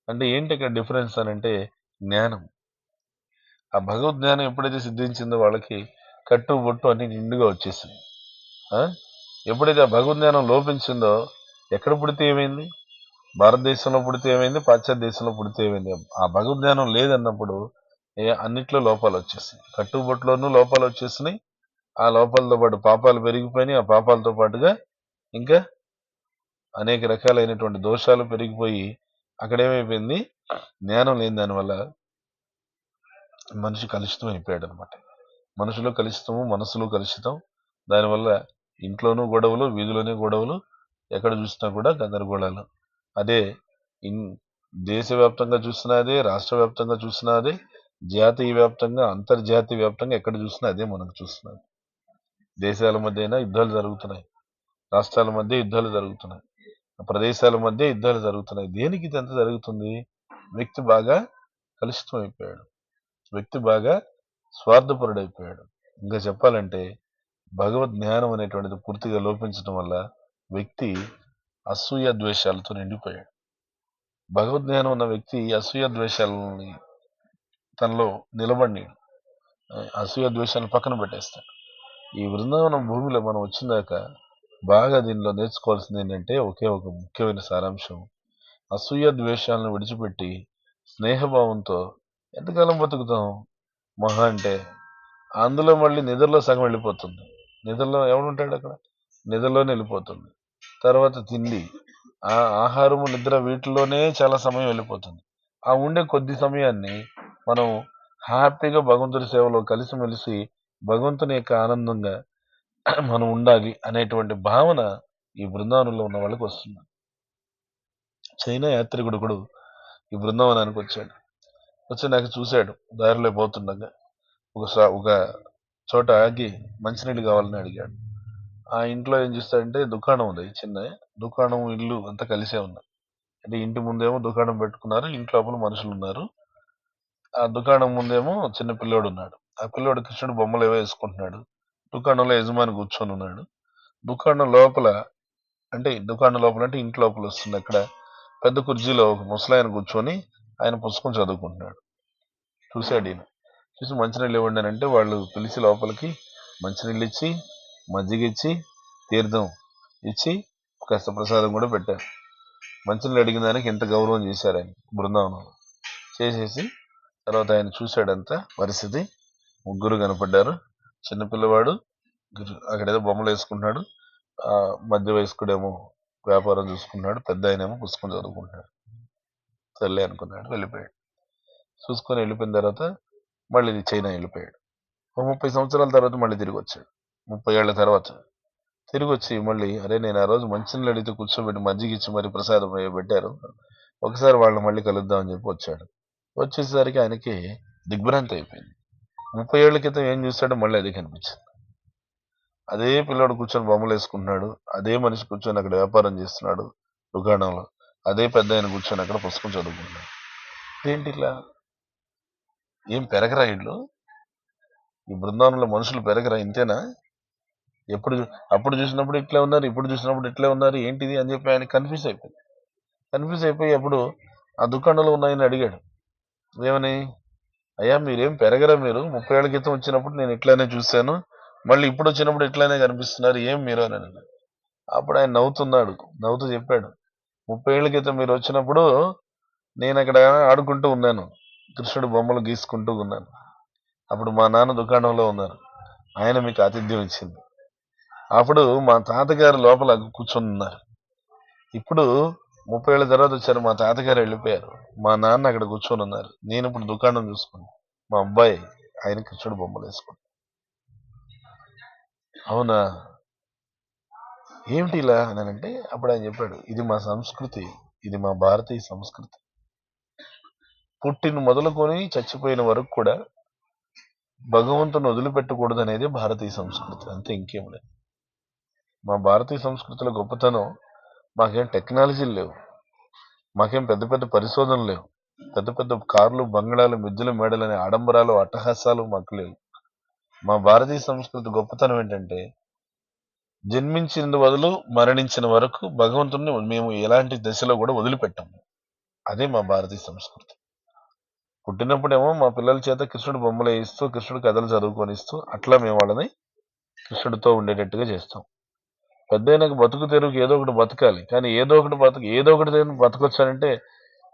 అంటే ఏంటి ఇక్కడ డిఫరెన్స్ అని అంటే జ్ఞానం. ఆ భగవద్ జ్ఞానం ఎప్పుడైతే సిద్ధించిందో వాళ్ళకి కట్టుబొట్టు అన్ని నిండుగా వచ్చేసింది. ఎప్పుడైతే ఆ భగవద్ జ్ఞానం లోపించిందో, ఎక్కడ పుడితే ఏమైంది? భారతదేశంలో పుడితే ఏమైంది, పాశ్చాత్య దేశంలో పుడితే ఏమైంది? ఆ భగవద్ జ్ఞానం లేదన్నప్పుడు అన్నిట్లో లోపాలు వచ్చేసినాయి, కట్టుబొట్టులోనూ లోపాలు వచ్చేసినాయి. ఆ లోపాలతో పాటు పాపాలు పెరిగిపోయినాయి. ఆ పాపాలతో పాటుగా ఇంకా అనేక రకాలైనటువంటి దోషాలు పెరిగిపోయి అక్కడేమైపోయింది, జ్ఞానం లేని దానివల్ల మనిషి కలుషితం అయిపోయాడు అనమాట. మనుషులు కలుషితము, మనసులు కలుషితం. దానివల్ల ఇంట్లోనూ గొడవలు, వీధిలోనే గొడవలు, ఎక్కడ చూసినా కూడా గందరగోళాలు. అదే దేశవ్యాప్తంగా చూసినా అదే, రాష్ట్ర వ్యాప్తంగా చూసినా అదే, జాతీయ వ్యాప్తంగా, అంతర్జాతీయ వ్యాప్తంగా ఎక్కడ చూసినా అదే మనకు చూస్తున్నాం. దేశాల మధ్య యుద్ధాలు జరుగుతున్నాయి, రాష్ట్రాల మధ్య యుద్ధాలు జరుగుతున్నాయి. ప్రదేశాల మధ్య యుద్ధాలు జరుగుతున్నాయి. దేనికి ఇదంతా జరుగుతుంది? వ్యక్తి బాగా కలుషితం అయిపోయాడు. వ్యక్తి బాగా స్వార్థపరుడైపోయాడు. ఇంకా చెప్పాలంటే భగవద్ జ్ఞానం అనేటువంటిది పూర్తిగా లోపించడం వల్ల వ్యక్తి అసూయ ద్వేషాలతో నిండిపోయాడు. భగవద్ జ్ఞానం ఉన్న వ్యక్తి అసూయ ద్వేషాలని తనలో నిలబడి అసూయ ద్వేషాలను పక్కన పెట్టేస్తాడు. ఈ బృందావనం భూమిలో మనం వచ్చిందాక బాగా దీనిలో నేర్చుకోవాల్సింది ఏంటంటే ఒకే ఒక ముఖ్యమైన సారాంశం. అసూయ ద్వేషాలను విడిచిపెట్టి స్నేహభావంతో ఎంతకాలం బతుకుతాం? మహా అంటే అందులో మళ్ళీ నిద్రలో సగం వెళ్ళిపోతుంది. నిద్రలో ఎవడుంటాడు అక్కడ? నిద్రలోనే వెళ్ళిపోతుంది. తర్వాత తిండి, ఆహారము, నిద్ర వీటిలోనే చాలా సమయం వెళ్ళిపోతుంది. ఆ ఉండే కొద్ది సమయాన్ని మనం హ్యాపీగా భగవంతుడి సేవలో కలిసిమెలిసి భగవంతుని యొక్క ఆనందంగా మనం ఉండాలి అనేటువంటి భావన ఈ బృందావనంలో ఉన్న వాళ్ళకి వస్తుంది. చైనా యాత్రికుడు కూడా ఈ బృందావనానికి వచ్చాడు. వచ్చి నాకు చూశాడు. దారిలో పోతుండగా ఒక చోట ఆగి మంచినీళ్ళు కావాలని అడిగాడు. ఆ ఇంట్లో ఏం చేస్తాడంటే దుకాణం ఉంది, చిన్న దుకాణం, ఇల్లు అంతా కలిసే ఉన్నాయి. అంటే ఇంటి ముందేమో దుకాణం పెట్టుకున్నారు, ఇంటి లోపల మనుషులు ఉన్నారు. ఆ దుకాణం ముందేమో చిన్న పిల్లోడు ఉన్నాడు. ఆ పిల్లోడు కృష్ణుడు బొమ్మలు ఏవో వేసుకుంటున్నాడు. దుకాణంలో యజమాని కూర్చొని ఉన్నాడు. దుకాణం లోపల అంటే ఇంటి లోపల వస్తుంది. అక్కడ పెద్ద కుర్చీలో ఒక ముసలాయన కూర్చొని ఆయన పుస్తకం చదువుకుంటున్నాడు. చూశాడు ఈయన. చూసి మంచినీళ్ళు ఇవ్వండి అని అంటే వాళ్ళు పిలిచి లోపలికి మంచినీళ్ళు ఇచ్చి, మజ్జిగ ఇచ్చి, తీర్థం ఇచ్చి, కాస్త ప్రసాదం కూడా పెట్టారు. మంచినీళ్ళు అడిగిన దానికి ఎంత గౌరవం చేశారు ఆయన బృందావనంలో. చేసేసి తర్వాత ఆయన చూశాడంతా పరిస్థితి. ముగ్గురు కనపడ్డారు. చిన్నపిల్లవాడు అక్కడేదో బొమ్మలు వేసుకుంటున్నాడు. మధ్య వయస్కుడేమో వ్యాపారం చూసుకుంటున్నాడు. పెద్ద ఆయనేమో పుస్తకం చదువుకుంటున్నాడు. సర్లే అనుకున్నాడు, వెళ్ళిపోయాడు. చూసుకొని వెళ్ళిపోయిన తర్వాత మళ్ళీ చైనా వెళ్ళిపోయాడు. 30 సంవత్సరాల తర్వాత మళ్ళీ తిరిగి వచ్చాడు. 30 ఏళ్ల తర్వాత తిరిగి వచ్చి మళ్ళీ, అరే నేను ఆ రోజు మంచినీళ్ళు అడిగితే కూర్చోబెట్టి మజ్జిగ ఇచ్చి మరి ప్రసాదం పెట్టారు, ఒకసారి వాళ్ళని మళ్ళీ కలుద్దామని చెప్పి వచ్చాడు. వచ్చేసరికి ఆయనకి దిగ్భ్రాంతి అయిపోయింది. 30 ఏళ్ల క్రితం ఏం చూస్తాడో మళ్ళీ అదే కనిపించింది. అదే పిల్లాడు కూర్చొని బొమ్మలు వేసుకుంటున్నాడు. అదే మనిషి కూర్చొని అక్కడ వ్యాపారం చేస్తున్నాడు దుకాణంలో. అదే పెద్ద ఆయన కూర్చొని అక్కడ పుస్తకం చదువుకుంటున్నాడు. ఏంటి ఇట్లా? ఏం పెరగరా ఇళ్ళు? ఈ బృందావనంలో మనుషులు పెరగరా? ఇంతేనా? అప్పుడు చూసినప్పుడు ఇట్లా ఉన్నారు, ఇప్పుడు చూసినప్పుడు ఇట్లా ఉన్నారు, ఏంటిది అని చెప్పి ఆయన కన్ఫ్యూజ్ అయిపోయి అప్పుడు ఆ దుకాణంలో ఉన్న ఆయన అడిగాడు, ఏమని, అయ్యా మీరేం పెరగరా? మీరు 30 ఏళ్ల క్రితం వచ్చినప్పుడు నేను ఇట్లానే చూశాను, మళ్ళీ ఇప్పుడు వచ్చినప్పుడు ఇట్లానే కనిపిస్తున్నారు, ఏం మీరు అని అన్నాడు. అప్పుడు ఆయన నవ్వుతూ చెప్పాడు, 30 ఏళ్ల క్రితం మీరు వచ్చినప్పుడు నేను అక్కడ ఆడుకుంటూ ఉన్నాను, కృష్ణుడు బొమ్మలు గీసుకుంటూ ఉన్నాను. అప్పుడు మా నాన్న దుకాణంలో ఉన్నారు, ఆయన మీకు ఆతిథ్యం ఇచ్చింది. అప్పుడు మా తాతగారు లోపల కూర్చొని ఉన్నారు. ఇప్పుడు 30 ఏళ్ల తర్వాత వచ్చారు, మా తాతగారు వెళ్ళిపోయారు, మా నాన్న అక్కడ కూర్చొని ఉన్నారు. నేను ఇప్పుడు దుకాణం చూసుకున్నాను, మా అబ్బాయి ఆయన కృష్ణుడు బొమ్మలు వేసుకున్నాను. అవునా, ఏమిటి ఇలా అని అంటే అప్పుడు ఆయన చెప్పాడు, ఇది మా సంస్కృతి, ఇది మా భారతీయ సంస్కృతి. పుట్టిన మొదలుకొని చచ్చిపోయిన వరకు కూడా భగవంతుని వదిలిపెట్టకూడదు అనేది భారతీయ సంస్కృతి, అంతే, ఇంకేం లేదు. మా భారతీయ సంస్కృతిలో గొప్పతనం, మాకేం టెక్నాలజీలు లేవు, మాకేం పెద్ద పెద్ద పరిశోధనలు లేవు, పెద్ద పెద్ద కార్లు, బంగ్లాలు, మిద్దెలు, మేడలు అనే ఆడంబరాలు, అట్టహాసాలు మాకు లేవు. మా భారతీయ సంస్కృతి గొప్పతనం ఏంటంటే జన్మించిన బదులు మరణించిన వరకు భగవంతుడిని మేము ఎలాంటి దశలో కూడా వదిలిపెట్టాము. అదే మా భారతీయ సంస్కృతి. పుట్టినప్పుడేమో మా పిల్లల చేత కృష్ణుడు బొమ్మలు వేయిస్తూ, కృష్ణుడు కథలు చదువుకొనిస్తూ అట్లా మేము వాళ్ళని కృష్ణుడితో ఉండేటట్టుగా చేస్తాం. పెద్దయినాక బతుకు తెరువుకి ఏదో ఒకటి బతకాలి, కానీ ఏదో ఒకటి బతకొచ్చానంటే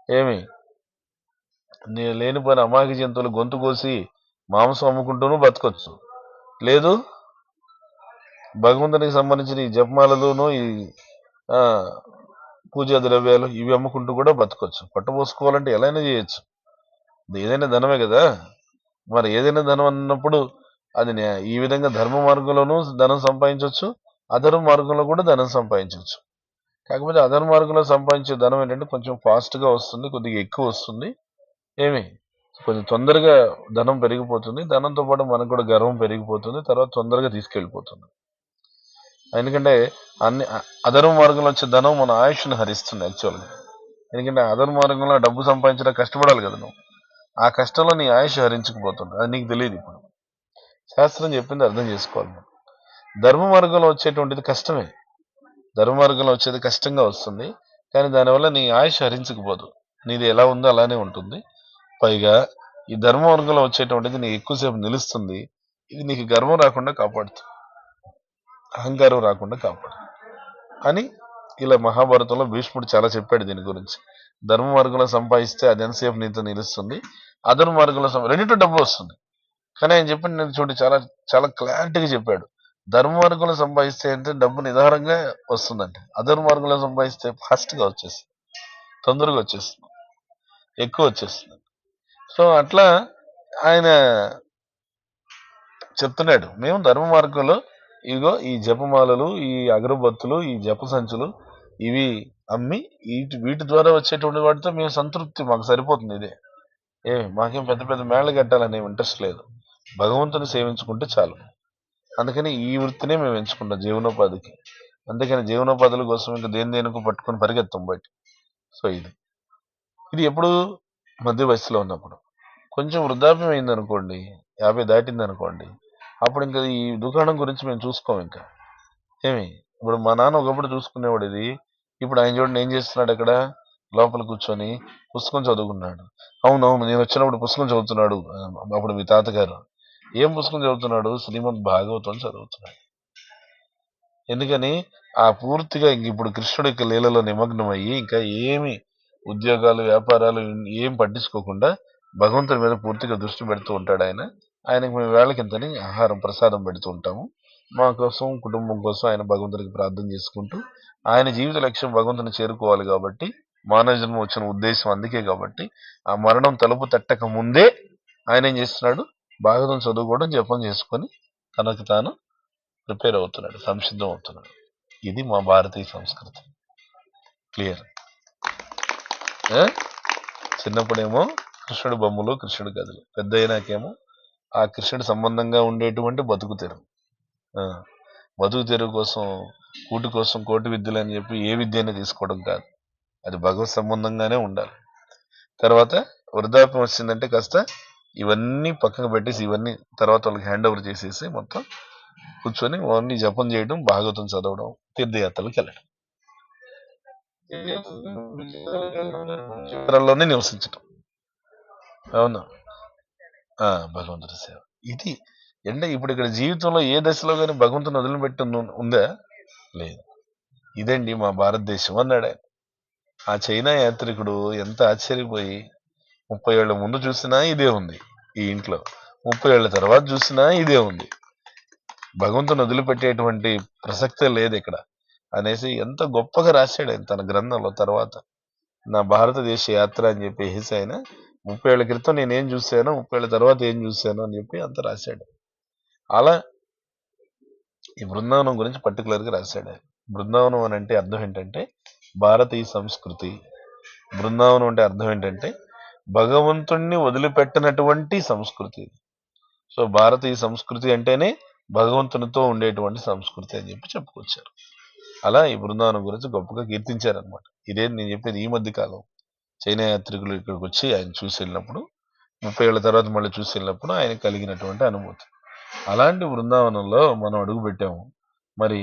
ఏమి లేనిపోయిన అమాయక జంతువులు గొంతు కోసి మాంసం అమ్ముకుంటూనూ బతకొచ్చు, లేదు భగవంతునికి సంబంధించిన ఈ జపమాలలోనూ ఈ పూజా ద్రవ్యాలు ఇవి అమ్ముకుంటూ కూడా బతకొచ్చు. పట్టుపోసుకోవాలంటే ఎలా అయినా చేయొచ్చు, ఏదైనా ధనమే కదా. మరి ఏదైనా ధనం అన్నప్పుడు అది ఈ విధంగా ధర్మ మార్గంలోనూ ధనం సంపాదించవచ్చు, అధర్మ మార్గంలో కూడా ధనం సంపాదించవచ్చు. కాకపోతే అధర్మ మార్గంలో సంపాదించే ధనం ఏంటంటే కొంచెం ఫాస్ట్ గా వస్తుంది, కొద్దిగా ఎక్కువ వస్తుంది, కొంచెం తొందరగా ధనం పెరిగిపోతుంది, ధనంతో పాటు మనకు కూడా గర్వం పెరిగిపోతుంది, తర్వాత తొందరగా తీసుకెళ్ళిపోతుంది. ఎందుకంటే అన్ని అధర్మ మార్గంలో వచ్చే ధనం మన ఆయుష్ను హరిస్తుంది యాక్చువల్గా. ఎందుకంటే అధర్మ మార్గంలో డబ్బు సంపాదించడానికి కష్టపడాలి కదా నువ్వు. ఆ కష్టంలో నీ ఆయుష్ హరించుకుపోతుంది. అది నీకు తెలియదు. ఇప్పుడు శాస్త్రం చెప్పింది అర్థం చేసుకోవాలి. ధర్మ మార్గంలో వచ్చేటువంటిది కష్టమే. ధర్మ మార్గంలో వచ్చేది కష్టంగా వస్తుంది, కానీ దానివల్ల నీ ఆయుష్ హరించుకుపోదు. నీది ఎలా ఉందో అలానే ఉంటుంది. పైగా ఈ ధర్మ మార్గంలో వచ్చేటువంటిది నీకు ఎక్కువసేపు నిలుస్తుంది. ఇది నీకు గర్వం రాకుండా కాపాడుతుంది, అహంకారం రాకుండా కాపాడుతుంది అని ఇలా మహాభారతంలో భీష్ముడు చాలా చెప్పాడు దీని గురించి. ధర్మ మార్గంలో సంపాదిస్తే అది ఎంతసేపు నీతో నిలుస్తుంది, అధర్మ మార్గంలో రెండింటి డబ్బు వస్తుంది. కానీ ఆయన చెప్పిన నేను చూడండి చాలా చాలా క్లారిటీగా చెప్పాడు. ధర్మ మార్గంలో సంపాదిస్తే అంటే డబ్బు నిదానంగా వస్తుందంటే, అధర్మ మార్గంలో సంపాదిస్తే ఫాస్ట్గా వచ్చేస్తుంది, తొందరగా వచ్చేస్తుంది, ఎక్కువ వచ్చేస్తుంది. సో అట్లా ఆయన చెప్తున్నాడు, మేము ధర్మ మార్గంలో ఇగో ఈ జపమాలలు, ఈ అగరబత్తులు, ఈ జప సంచులు ఇవి అమ్మి వీటి ద్వారా వచ్చేటువంటి వాటితో మేము సంతృప్తి, మాకు సరిపోతుంది. ఇదే మాకేం పెద్ద పెద్ద మేళ కట్టాలనే ఇంట్రెస్ట్ లేదు, భగవంతుని సేవించుకుంటే చాలు. అందుకని ఈ వృత్తినే మేము ఎంచుకుంటాం జీవనోపాధికి. అందుకని జీవనోపాధుల కోసం ఇంకా దేనికో పట్టుకొని పరిగెత్తాం బయట. సో ఇది ఎప్పుడు మధ్య వయసులో ఉన్నప్పుడు. కొంచెం వృద్ధాప్యం అయింది అనుకోండి, 50 దాటింది అనుకోండి, అప్పుడు ఇంకా ఈ దుకాణం గురించి మేము చూసుకోం ఇంకా. ఇప్పుడు మా నాన్న ఒకప్పుడు చూసుకునేవాడు ఇది. ఇప్పుడు ఆయన చూడండి ఏం చేస్తున్నాడు, అక్కడ లోపల కూర్చొని పుస్తకం చదువుకున్నాడు. అవునవును, నేను వచ్చినప్పుడు పుస్తకం చదువుతున్నాడు. అప్పుడు మీ తాతగారు ఏం పుస్తకం చదువుతున్నాడు? శ్రీమద్ భాగవతం చదువుతున్నాడు. ఎందుకని ఆ పూర్తిగా ఇంక ఇప్పుడు కృష్ణుడి యొక్క లీలలో నిమగ్నం అయ్యి ఇంకా ఏమి ఉద్యోగాలు, వ్యాపారాలు ఏం పట్టించుకోకుండా భగవంతుడి మీద పూర్తిగా దృష్టి పెడుతూ ఉంటాడు ఆయన. ఆయనకు మేము వేళకింతని ఆహారం ప్రసాదం పెడుతూ ఉంటాము. మా కోసం, కుటుంబం కోసం ఆయన భగవంతుడికి ప్రార్థన చేసుకుంటూ, ఆయన జీవిత లక్ష్యం భగవంతుని చేరుకోవాలి కాబట్టి, మానవ జన్మ వచ్చిన ఉద్దేశం అందుకే కాబట్టి, ఆ మరణం తలుపు తట్టక ముందే ఆయన ఏం చేస్తున్నాడు, భాగవతం చదువుకోవడం, జపం చేసుకొని తనకు తాను ప్రిపేర్ అవుతున్నాడు, సంసిద్ధం అవుతున్నాడు. ఇది మా భారతీయ సంస్కృతి. క్లియర్? చిన్నప్పుడేమో కృష్ణుడి బొమ్మలు, కృష్ణుడి కథలు, పెద్ద అయినాకేమో ఆ కృష్ణుడి సంబంధంగా ఉండేటువంటి బతుకు తెరువు. బతుకు తెరువు కోసం, కూటి కోసం కోటి విద్యలు అని చెప్పి ఏ విద్యనే తీసుకోవడం కాదు, అది భగవత్ సంబంధంగానే ఉండాలి. తర్వాత వృద్ధాప్యం వచ్చిందంటే కాస్త ఇవన్నీ పక్కకు పెట్టేసి, ఇవన్నీ తర్వాత వాళ్ళకి హ్యాండ్ ఓవర్ చేసేసి మొత్తం కూర్చొని ఓన్లీ జపం చేయడం, భాగవతం చదవడం, తీర్థయాత్రలకు వెళ్ళడం, చిత్రాల్లోనే నివసించడం. అవును, భగవంతుడి సేవ. ఇది అంటే ఇప్పుడు ఇక్కడ జీవితంలో ఏ దశలో కానీ భగవంతుని వదిలిపెట్టి ఉందా? లేదు. ఇదండి మా భారతదేశం అన్నాడు ఆయన. ఆ చైనా యాత్రికుడు ఎంత ఆశ్చర్యపోయి, 30 ఏళ్ల ముందు చూసినా ఇదే ఉంది ఈ ఇంట్లో, 30 ఏళ్ల తర్వాత చూసినా ఇదే ఉంది, భగవంతుని వదిలిపెట్టేటువంటి ప్రసక్తే లేదు ఇక్కడ అనేసి ఎంత గొప్పగా రాశాడు ఆయన తన గ్రంథంలో. తర్వాత నా భారతదేశ యాత్ర అని చెప్పేసి ఆయన 30 ఏళ్ల క్రితం నేనేం చూశాను, 30 ఏళ్ల తర్వాత ఏం చూశాను అని చెప్పి అంత రాశాడు. అలా ఈ బృందావనం గురించి పర్టికులర్గా రాశాడు ఆయన. బృందావనం అని అంటే అర్థం ఏంటంటే భారతీయ సంస్కృతి. బృందావనం అంటే అర్థం ఏంటంటే భగవంతుణ్ణి వదిలిపెట్టనటువంటి సంస్కృతి. సో భారతీయ సంస్కృతి అంటేనే భగవంతునితో ఉండేటువంటి సంస్కృతి అని చెప్పి చెప్పుకొచ్చారు. అలా ఈ బృందావనం గురించి గొప్పగా కీర్తించారనమాట. ఇదే నేను చెప్పేది ఈ మధ్య కాలం చైనా యాత్రికులు ఇక్కడికి వచ్చి ఆయన చూసి వెళ్ళినప్పుడు, 30 ఏళ్ల తర్వాత మళ్ళీ చూసి వెళ్ళినప్పుడు ఆయన కలిగినటువంటి అనుభూతి. అలాంటి బృందావనంలో మనం అడుగు పెట్టాము. మరి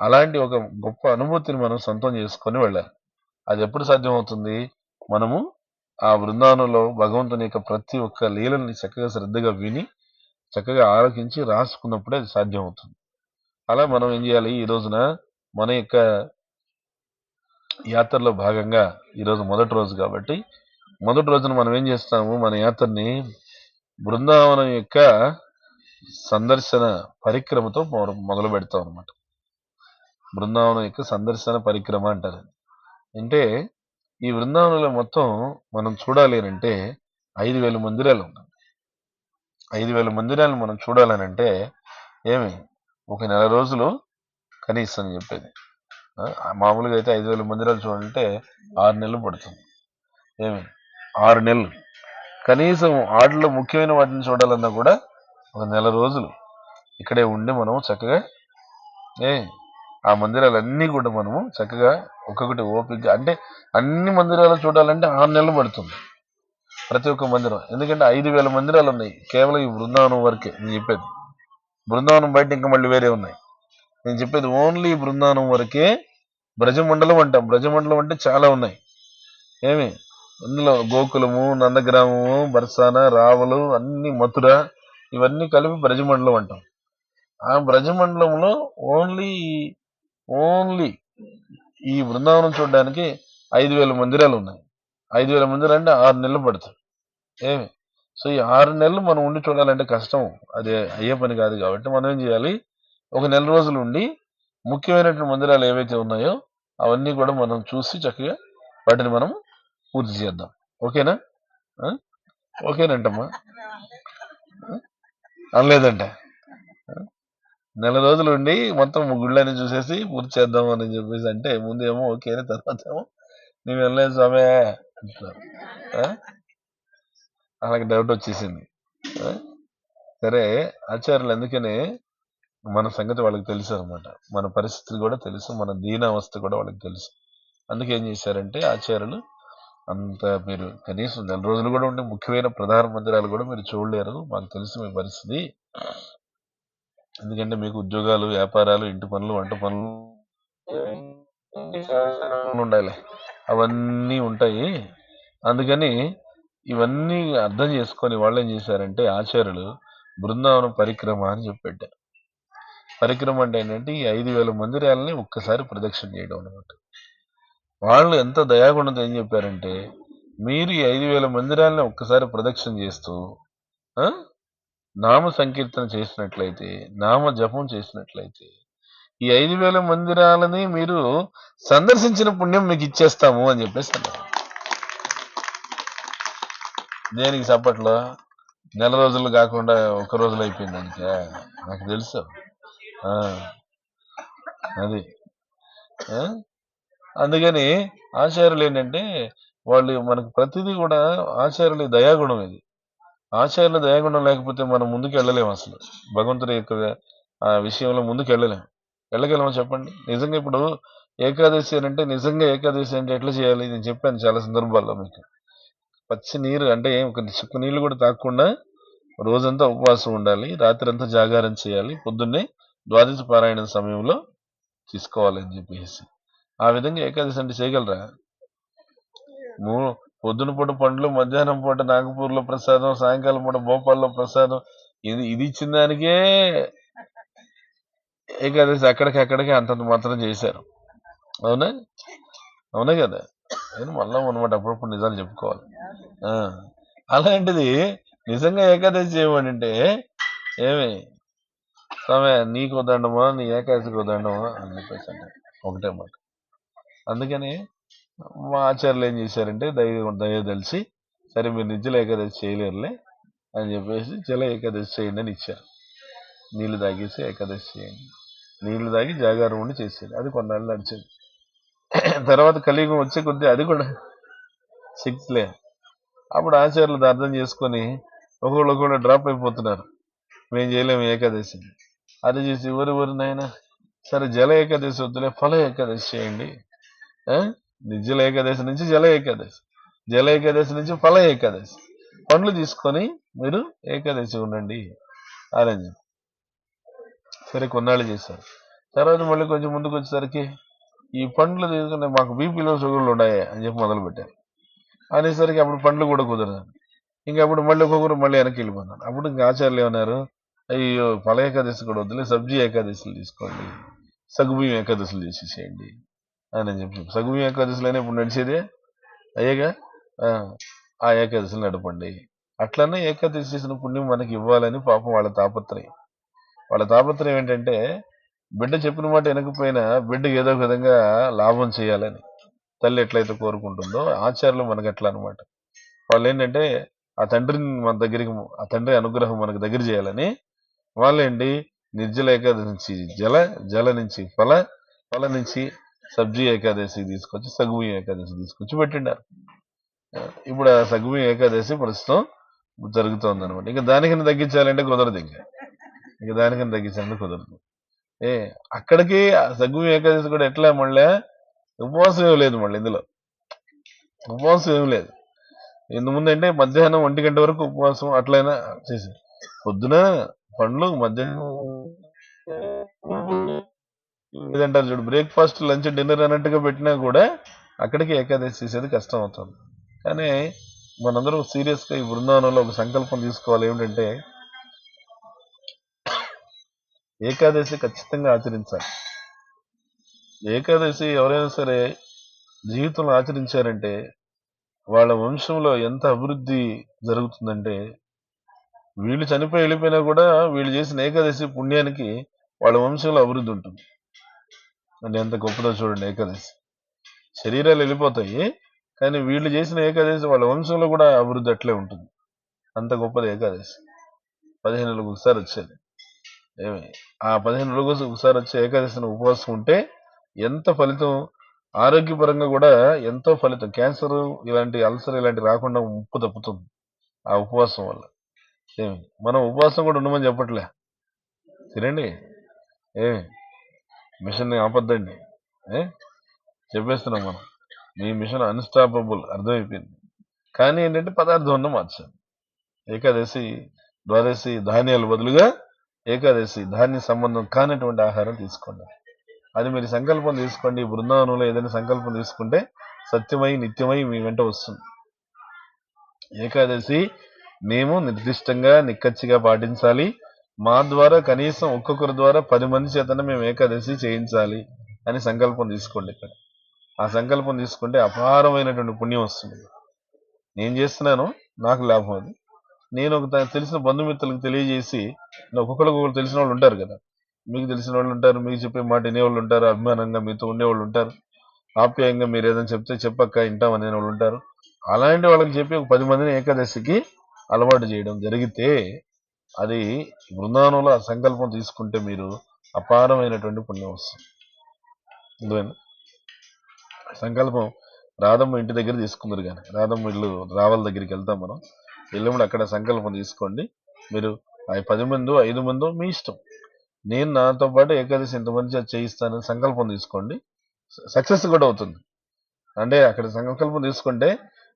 అలాంటి ఒక గొప్ప అనుభూతిని మనం సొంతం చేసుకొని వెళ్ళాలి. అది ఎప్పుడు సాధ్యమవుతుంది? మనము ఆ బృందావనంలో భగవంతుని యొక్క ప్రతి ఒక్క లీలని చక్కగా శ్రద్ధగా విని, చక్కగా ఆలోచించి రాసుకున్నప్పుడే అది సాధ్యం అవుతుంది. అలా మనం ఏం చేయాలి, ఈ రోజున మన యొక్క యాత్రలో భాగంగా ఈరోజు మొదటి రోజు కాబట్టి, మొదటి రోజున మనం ఏం చేస్తాము, మన యాత్రని బృందావనం యొక్క సందర్శన పరిక్రమతో మొదలు పెడతాం అనమాట. బృందావనం యొక్క సందర్శన పరిక్రమ అంటారు. అంటే ఈ బృందావనంలో మొత్తం మనం చూడాలి అంటే 5,000 మందిరాలు ఉన్నాయి. 5,000 మందిరాలు మనం చూడాలనంటే ఒక నెల రోజులు కనీసం చెప్పేది. మామూలుగా అయితే 5,000 మందిరాలు చూడాలంటే 6 నెలలు పడుతుంది. 6 నెలలు కనీసం. వాటిలో ముఖ్యమైన వాటిని చూడాలన్నా కూడా ఒక నెల రోజులు ఇక్కడే ఉండి మనం చక్కగా ఆ మందిరాలన్నీ కూడా మనము చక్కగా ఒక్కొక్కటి ఓపిక, అంటే అన్ని మందిరాలు చూడాలంటే 6 నెలలు పడుతుంది ప్రతి ఒక్క మందిరం. ఎందుకంటే 5,000 మందిరాలు ఉన్నాయి కేవలం ఈ బృందావనం వరకే నేను చెప్పేది. బృందావనం బయట ఇంకా మళ్ళీ వేరే ఉన్నాయి. నేను చెప్పేది ఓన్లీ బృందావనం వరకే. బ్రజమండలం అంటాం. బ్రజమండలం అంటే చాలా ఉన్నాయి. ఏమి ఇందులో గోకులము, నందగ్రామము, బర్సాన, రావలు, అన్ని మథుర, ఇవన్నీ కలిపి బ్రజమండలం అంటాం. ఆ బ్రజమండలంలో ఓన్లీ ఈ బృందావనం చూడడానికి 5,000 మందిరాలు ఉన్నాయి. 5,000 మందిరాలు అంటే 6 నెలలు పడుతుంది. ఏమి సో ఈ 6 నెలలు మనం ఉండి చూడాలంటే కష్టం, అది అయ్యే పని కాదు. కాబట్టి మనం ఏం చేయాలి, ఒక నెల రోజులు ఉండి ముఖ్యమైనటువంటి మందిరాలు ఏవైతే ఉన్నాయో అవన్నీ కూడా మనం చూసి చక్కగా వాటిని మనం పూర్తి చేద్దాం. ఓకేనా? ఓకేనంటమ్మా? అనలేదంట. నెల రోజులు ఉండి మొత్తం గుళ్ళని చూసేసి పూర్తి చేద్దాం అని చెప్పేసి అంటే ముందు ఏమో ఓకేనే, తర్వాత ఏమో నువ్వు వెళ్ళలేదు స్వామి అంటున్నారు. అలాగే డౌట్ వచ్చేసింది. సరే, ఆచార్యులు అందుకనే మన సంగతి వాళ్ళకి తెలుసు అనమాట. మన పరిస్థితి కూడా తెలుసు, మన దీనావస్థ కూడా వాళ్ళకి తెలుసు. అందుకే ఏం చేశారంటే ఆచార్యులు, అంత మీరు కనీసం నెల రోజులు కూడా ఉండే ముఖ్యమైన ప్రధాన మందిరాలు కూడా మీరు చూడలేరు, మాకు తెలుసు మీ పరిస్థితి. ఎందుకంటే మీకు ఉద్యోగాలు, వ్యాపారాలు, ఇంటి పనులు, వంట పనులు ఉండాలి, అవన్నీ ఉంటాయి. అందుకని ఇవన్నీ అర్థం చేసుకొని వాళ్ళు ఏం చేశారంటే ఆచార్యులు బృందావనం పరిక్రమ అని చెప్పారు. పరిక్రమ అంటే ఏంటంటే ఈ 5,000 మందిరాలని ఒక్కసారి ప్రదక్షిణ చేయడం అనమాట. వాళ్ళు ఎంత దయాగుణంతో ఏం చెప్పారంటే, మీరు ఈ 5,000 మందిరాలని ఒక్కసారి ప్రదక్షిణ చేస్తూ నామ సంకీర్తన చేసినట్లయితే, నామ జపం చేసినట్లయితే ఈ 5,000 మందిరాలని మీరు సందర్శించిన పుణ్యం మీకు ఇచ్చేస్తాము అని చెప్పేసి అన్నారు. దేనికి చప్పట్లో? నెల రోజులు కాకుండా ఒక్క రోజులు అయిపోయింది అందుకే నాకు తెలుసు. అది అందుకని ఆచార్యులు ఏంటంటే వాళ్ళు మనకు ప్రతిదీ కూడా ఆచార్యుల దయాగుణం. ఇది ఆచార్యుల దయాగుణం లేకపోతే మనం ముందుకు వెళ్ళలేము. అసలు భగవంతుడి యొక్క విషయంలో ముందుకు వెళ్ళగలమో చెప్పండి? నిజంగా ఇప్పుడు ఏకాదశి అంటే, నిజంగా ఏకాదశి అంటే ఎట్లా చేయాలి? నేను చెప్పాను చాలా సందర్భాల్లో మీకు. పచ్చి నీరు అంటే ఒక చుక్క నీళ్లు కూడా తాగకుండా రోజంతా ఉపవాసం ఉండాలి, రాత్రి అంతా జాగారం చేయాలి, పొద్దున్నే ద్వాదశ పారాయణ సమయంలో తీసుకోవాలని చెప్పేసి. ఆ విధంగా ఏకాదశి అంటే చేయగలరా? పొద్దున పూట పండ్లు, మధ్యాహ్నం పూట నాగపూర్లో ప్రసాదం, సాయంకాలం పూట భోపాల్లో ప్రసాదం, ఇది ఇచ్చిన దానికే ఏకాదశి అక్కడికి అంతంత మాత్రం చేశారు. అవునా కదా? నేను మళ్ళా అనమాట అప్పుడప్పుడు నిజాలు చెప్పుకోవాలి. అలాంటిది నిజంగా ఏకాదశి చేయమని అంటే ఏమి స్వామి నీకు దండమా, నీ ఏకాదశికి దండమా అని చెప్పేసి అంటే ఒకటే మాట. అందుకని మా ఆచార్యులు ఏం చేశారంటే దయ తెలిసి, సరే మీరు నిజల ఏకాదశి చేయలేరులే అని చెప్పేసి జల ఏకాదశి చేయండి అని ఇచ్చారు. నీళ్లు తాగేసి ఏకాదశి చేయండి, నీళ్లు తాగి జాగారం ఉండి చేసేది. అది కొన్నాళ్ళు నడిచింది. తర్వాత కలియుగం వచ్చే కొద్దీ అది కూడా శక్తిలే. అప్పుడు ఆచార్యులు అర్థం చేసుకొని ఒకళ్ళు డ్రాప్ అయిపోతున్నారు, మేము చేయలేము ఏకాదశి. అది చేసి ఎవరు నాయన, సరే జల ఏకాదశి వద్దులే, ఫల ఏకాదశి చేయండి. నిర్జల ఏకాదశి నుంచి జల ఏకాదశి, జల ఏకాదశి నుంచి ఫల ఏకాదశి, పండ్లు తీసుకొని మీరు ఏకాదశి ఉండండి అని. సరే కొన్నాళ్ళు చేశారు. తర్వాత మళ్ళీ కొంచెం ముందుకు వచ్చేసరికి ఈ పండ్లు తీసుకునే మాకు బీపీలో షుగర్లు ఉన్నాయి అని చెప్పి మొదలు పెట్టారు. అనేసరికి అప్పుడు పండ్లు కూడా కుదరదు. ఇంకా అప్పుడు మళ్ళీ ఒక్కొక్కరు మళ్ళీ వెనక్కి వెళ్ళిపోతున్నారు. అప్పుడు ఇంకా ఆచార్యులు ఏమన్నారు, అయ్యో ఫల ఏకాదశి కూడా వద్దులే, సబ్జీ ఏకాదశిలు తీసుకోండి, సగుబియ్యం ఏకాదశులు చేసేసేయండి అని చెప్పి. సగుబియ్యం ఏకాదశిలోనే ఇప్పుడు నడిచేదే అయ్యేగా, ఆ ఏకాదశిని నడపండి. అట్లనే ఏకాదశి చేసిన పుణ్యం మనకి ఇవ్వాలని పాపం వాళ్ళ తాపత్రయం. వాళ్ళ తాపత్రయం ఏంటంటే బిడ్డ చెప్పిన మాట వినకపోయినా బిడ్డకి ఏదో ఒక విధంగా లాభం చేయాలని తల్లి ఎట్లయితే కోరుకుంటుందో ఆచార్యులు మనకు అట్లా అనమాట. వాళ్ళు ఏంటంటే ఆ తండ్రిని మన దగ్గరికి, ఆ తండ్రి అనుగ్రహం మనకు దగ్గర చేయాలని వాళ్ళేంటి నిర్జల ఏకాదశి నుంచి జల నుంచి ఫల నుంచి సబ్జీ ఏకాదశి తీసుకొచ్చి సగుబియ్యం ఏకాదశి తీసుకొచ్చి పెట్టిండారు. ఇప్పుడు ఆ సగుబియ్యం ఏకాదశి ప్రస్తుతం జరుగుతోంది అనమాట. ఇంకా దానికన్నా తగ్గించాలంటే కుదరదు, ఇంకా దానికన్నా తగ్గించాలంటే కుదరదు. ఏ అక్కడికి సగ్గు ఏకాదశి కూడా ఎట్లా మళ్ళీ ఉపవాసం ఏం లేదు, మళ్ళీ ఇందులో ఉపవాసం ఏం లేదు. ఇందు ముందు అంటే మధ్యాహ్నం 1 గంట వరకు ఉపవాసం అట్లయినా చేసి పొద్దున పండ్లు, మధ్యాహ్నం లేదంటారు చూడు, బ్రేక్ఫాస్ట్ లంచ్ డిన్నర్ అన్నట్టుగా పెట్టినా కూడా అక్కడికి ఏకాదశి చేసేది కష్టం అవుతుంది. కానీ మనందరూ సీరియస్ గా ఈ బృందావనంలో ఒక సంకల్పం తీసుకోవాలి. ఏమిటంటే ఏకాదశి ఖచ్చితంగా ఆచరించాలి. ఏకాదశి ఎవరైనా సరే జీవితంలో ఆచరించారంటే వాళ్ళ వంశంలో ఎంత అభివృద్ధి జరుగుతుందంటే, వీళ్ళు చనిపోయి వెళ్ళిపోయినా కూడా వీళ్ళు చేసిన ఏకాదశి పుణ్యానికి వాళ్ళ వంశంలో అభివృద్ధి ఉంటుంది. అంటే ఎంత గొప్పదో చూడండి ఏకాదశి. శరీరాలు వెళ్ళిపోతాయి, కానీ వీళ్ళు చేసిన ఏకాదశి వాళ్ళ వంశంలో కూడా అభివృద్ధి అట్లే ఉంటుంది. అంత గొప్పది ఏకాదశి. 15 నెలలకు ఒకసారి వచ్చేది. ఏమి ఆ 15 నెలలకు ఒకసారి వచ్చే ఏకాదశిని ఉపవాసం ఉంటే ఎంత ఫలితం, ఆరోగ్యపరంగా కూడా ఎంతో ఫలితం. క్యాన్సర్ ఇలాంటి అల్సర్ ఇలాంటి రాకుండా ముప్పు తప్పుతుంది ఆ ఉపవాసం వల్ల. ఏమి మనం ఉపవాసం కూడా ఉండమని చెప్పట్లే, తినండి, ఏమి మిషన్ ఆపద్దండి, చెప్పేస్తున్నాం మనం. మీ మిషన్ అన్స్టాపబుల్ అర్థమైపోయింది. కానీ ఏంటంటే పదార్థం మార్చాలి. ఏకాదశి ద్వాదశి ధాన్యాల బదులుగా ఏకాదశి ధాన్య సంబంధం కానటువంటి ఆహారం తీసుకోండి. అది మీరు సంకల్పం తీసుకోండి. బృందావనంలో ఏదైనా సంకల్పం తీసుకుంటే సత్యమై నిత్యమై మీ వెంట వస్తుంది. ఏకాదశి మేము నిర్దిష్టంగా నిక్కచ్చిగా పాటించాలి. మా ద్వారా కనీసం ఒక్కొక్కరి ద్వారా 10 మంది చేతనే మేము ఏకాదశి చేయించాలి అని సంకల్పం తీసుకోండి. ఇక్కడ ఆ సంకల్పం తీసుకుంటే అపారమైనటువంటి పుణ్యం వస్తుంది. నేను చేస్తున్నాను, నాకు లాభం. అది నేను ఒక తెలిసిన బంధుమిత్రులకు తెలియజేసి, ఒక్కొక్కరికి ఒకరు తెలిసిన వాళ్ళు ఉంటారు కదా, మీకు తెలిసిన వాళ్ళు ఉంటారు, మీకు చెప్పే మాట వినేవాళ్ళు ఉంటారు, అభిమానంగా మీతో ఉండేవాళ్ళు ఉంటారు, ఆప్యాయంగా మీరు ఏదైనా చెప్తే చెప్పక్క వింటాం అనే వాళ్ళు ఉంటారు. అలాంటి వాళ్ళకి చెప్పి ఒక 10 మందిని ఏకాదశికి అలవాటు చేయడం జరిగితే, అది బృందావనంలో ఆ సంకల్పం తీసుకుంటే మీరు అపారమైనటువంటి పుణ్యం వస్తుంది. అందుకని సంకల్పం రాధమ్మ ఇంటి దగ్గర తీసుకుందరు, కానీ రాధమ్మ ఇల్లు రావాల దగ్గరికి వెళ్తాం మనం. వెళ్ళినప్పుడు అక్కడ సంకల్పం తీసుకోండి. మీరు 10 మందో 5 మందో మీ ఇష్టం. నేను నాతో పాటు ఏకాదశి ఇంతమంది చేయిస్తాను సంకల్పం తీసుకోండి. సక్సెస్ కూడా అవుతుంది. అంటే అక్కడ సంకల్పం తీసుకుంటే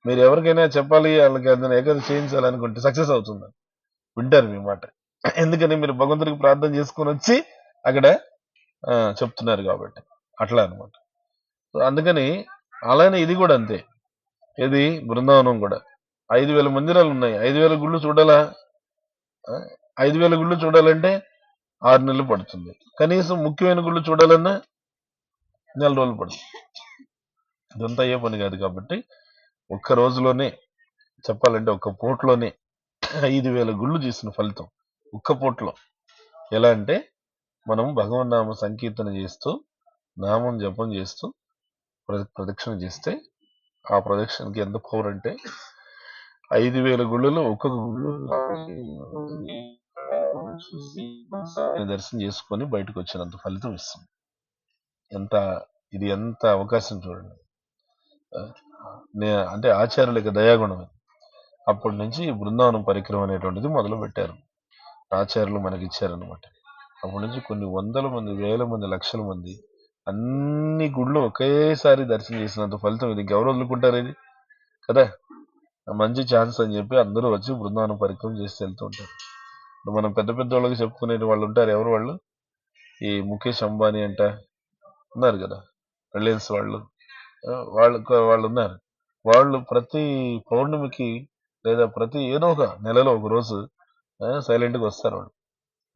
మీరు ఎవరికైనా చెప్పాలి, వాళ్ళకి ఏదైనా ఏకాదశి చేయించాలనుకుంటే సక్సెస్ అవుతుంది. వింటారు మీ మాట. ఎందుకని మీరు భగవంతుడికి ప్రార్థన చేసుకుని వచ్చి అక్కడ చెప్తున్నారు కాబట్టి అట్లా అనమాట. అందుకని అలానే ఇది కూడా అంతే. ఇది బృందావనం కూడా 5,000 మందిరాలు ఉన్నాయి. 5,000 గుళ్ళు చూడాలా? 5,000 గుళ్ళు చూడాలంటే 6 నెలలు పడుతుంది. కనీసం ముఖ్యమైన గుళ్ళు చూడాలన్నా 4 రోజులు పడుతుంది. ఇదంతా అయ్యే పని కాదు. కాబట్టి ఒక్క రోజులోనే చెప్పాలంటే ఒక్క పూటలోనే 5,000 గుళ్ళు చేసిన ఫలితం ఒక్క పూటలో. ఎలా అంటే మనం భగవన్నామ సంకీర్తన చేస్తూ నామం జపం చేస్తూ ప్రదక్షిణ చేస్తే ఆ ప్రదక్షిణకి ఎంత పవర్ అంటే 5,000 గుళ్ళలో ఒక్కొక్క గుళ్ళు దర్శనం చేసుకొని బయటకు వచ్చినంత ఫలితం ఇస్తుంది. ఎంత అవకాశం చూడండి. అంటే ఆచార్యులకి దయాగుణం. అప్పటి నుంచి బృందావనం పరిక్రమ అనేటువంటిది మొదలు పెట్టారు. ఆచార్యులు మనకి ఇచ్చారనమాట. అప్పటి నుంచి కొన్ని వందల మంది, వేల మంది, లక్షల మంది అన్ని గుళ్ళు ఒకేసారి దర్శనం చేసినంత ఫలితం ఇది ఇంకెవరు వదులుకుంటారు ఇది కదా. మంచి ఛాన్స్ అని చెప్పి అందరూ వచ్చి బృందావనం పరిక్రమ చేసి వెళ్తూ ఉంటారు. మనం పెద్ద పెద్ద వాళ్ళకి చెప్పుకునే వాళ్ళు ఉంటారు. ఎవరు వాళ్ళు? ఈ ముఖేష్ అంబానీ అంట ఉన్నారు కదా, రిలయన్స్ వాళ్ళు, వాళ్ళు ఉన్నారు. వాళ్ళు ప్రతి పౌర్ణమికి లేదా ప్రతి ఏదో ఒక నెలలో ఒక రోజు సైలెంట్గా వస్తారు. వాళ్ళు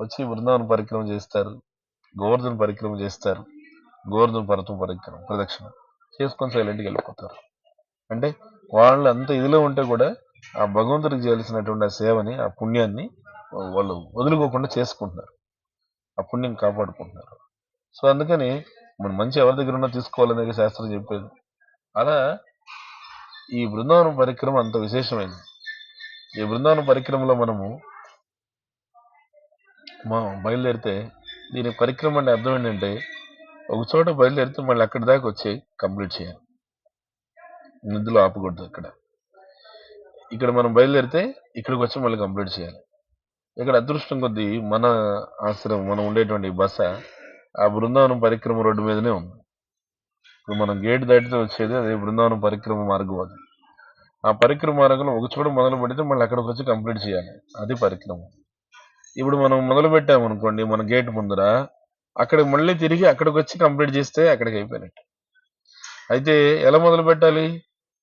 వచ్చి బృందావన పరిక్రమ చేస్తారు, గోవర్ధన పరిక్రమ చేస్తారు, గోవర్ధన పర్వతం ప్రదక్షిణ చేసుకొని సైలెంట్గా వెళ్ళిపోతారు. అంటే వాళ్ళు అంత ఇదిలో ఉంటే కూడా ఆ భగవంతుడికి చేయాల్సినటువంటి ఆ సేవని, ఆ పుణ్యాన్ని వాళ్ళు వదులుకోకుండా చేసుకుంటున్నారు, ఆ పుణ్యం కాపాడుకుంటున్నారు. సో అందుకని మనం మంచి ఎవరి దగ్గర ఉన్నా తీసుకోవాలనేది శాస్త్రం చెప్పేది. అలా ఈ బృందావనం పరిక్రమ అంత విశేషమైంది. ఈ బృందావన పరిక్రమలో మనం బయలుదేరితే, దీని పరిక్రమ అంటే అర్థం ఏంటంటే ఒక చోట బయలుదేరితే మళ్ళీ అక్కడి దాకా వచ్చి కంప్లీట్ చేయాలి. నిధులు ఆపకూడదు. ఇక్కడ మనం బయలుదేరితే ఇక్కడికి వచ్చి మళ్ళీ కంప్లీట్ చేయాలి. ఇక్కడ అదృష్టం కొద్దీ మన ఆశ్రమం, మనం ఉండేటువంటి బస ఆ బృందావనం పరిక్రమ రోడ్డు మీదనే ఉంది. ఇప్పుడు మనం గేట్ దాటితే వచ్చేది అదే బృందావనం పరిక్రమ మార్గం. అది ఆ పరిక్రమ మార్గంలో ఒక చోట మొదలు పెడితే మళ్ళీ అక్కడికి వచ్చి కంప్లీట్ చేయాలి. అది పరిక్రమ. ఇప్పుడు మనం మొదలు పెట్టామనుకోండి మన గేట్ ముందర, అక్కడికి మళ్ళీ తిరిగి అక్కడికి వచ్చి కంప్లీట్ చేస్తే అక్కడికి అయిపోయినట్టు. అయితే ఎలా మొదలు పెట్టాలి?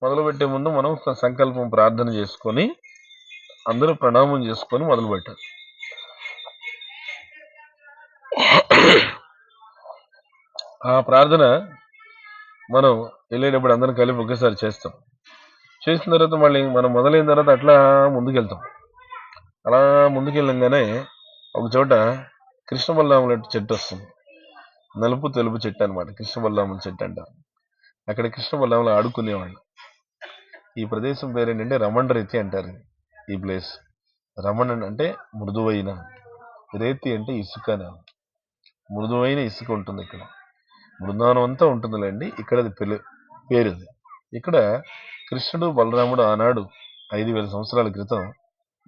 మొదలు పెట్టే ముందు మనం సంకల్పం ప్రార్థన చేసుకొని అందరూ ప్రణామం చేసుకొని మొదలు పెట్టాలి. ఆ ప్రార్థన మనం వెళ్ళేటప్పుడు అందరం కలిపి ఒకేసారి చేస్తాం. చేసిన తర్వాత మళ్ళీ మనం మొదలైన తర్వాత అట్లా ముందుకెళ్తాం. అలా ముందుకెళ్ళంగానే ఒక చోట కృష్ణ బలరాముల చెట్టు వస్తుంది. నలుపు తెలుపు చెట్టు అనమాట. కృష్ణ బలరాముల చెట్టు అంటారు. అక్కడ కృష్ణ బలరాములు ఆడుకునేవాళ్ళు. ఈ ప్రదేశం పేరేంటంటే రమణ రీతి అంటారు. ఈ ప్లేస్ రమణ అంటే మృదువైన, రేతి అంటే ఇసుక. మృదువైన ఇసుక ఉంటుంది ఇక్కడ. బృందావనం అంతా ఉంటుందిలేండి, ఇక్కడ పేరు. ఇక్కడ కృష్ణుడు బలరాముడు ఆనాడు 5,000 సంవత్సరాల క్రితం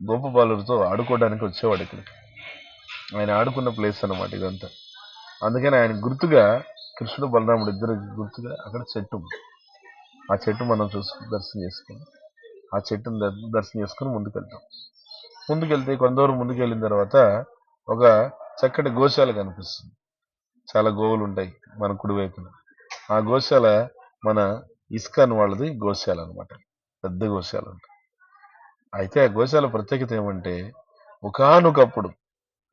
గోపబాలుడితో ఆడుకోవడానికి వచ్చేవాడు ఇక్కడికి. ఆయన ఆడుకున్న ప్లేస్ అన్నమాట ఇదంతా. అందుకని ఆయన గుర్తుగా కృష్ణుడు బలరాముడు ఇద్దరు గుర్తుగా అక్కడ చెట్టు ఉంది. ఆ చెట్టు మనం దర్శనం చేసుకుని ఆ చెట్టును దర్శనం చేసుకుని ముందుకెళ్తాం. ముందుకెళ్తే కొంతవరకు ముందుకెళ్ళిన తర్వాత ఒక చక్కటి గోశాల కనిపిస్తుంది. చాలా గోవులు ఉంటాయి మన కుడి వైపున. ఆ గోశాల మన ఇస్కాన్ వాళ్ళది గోశాల అనమాట. పెద్ద గోశాల ఉంటుంది. అయితే ఆ గోశాల ప్రత్యేకత ఏమంటే ఒకానొకప్పుడు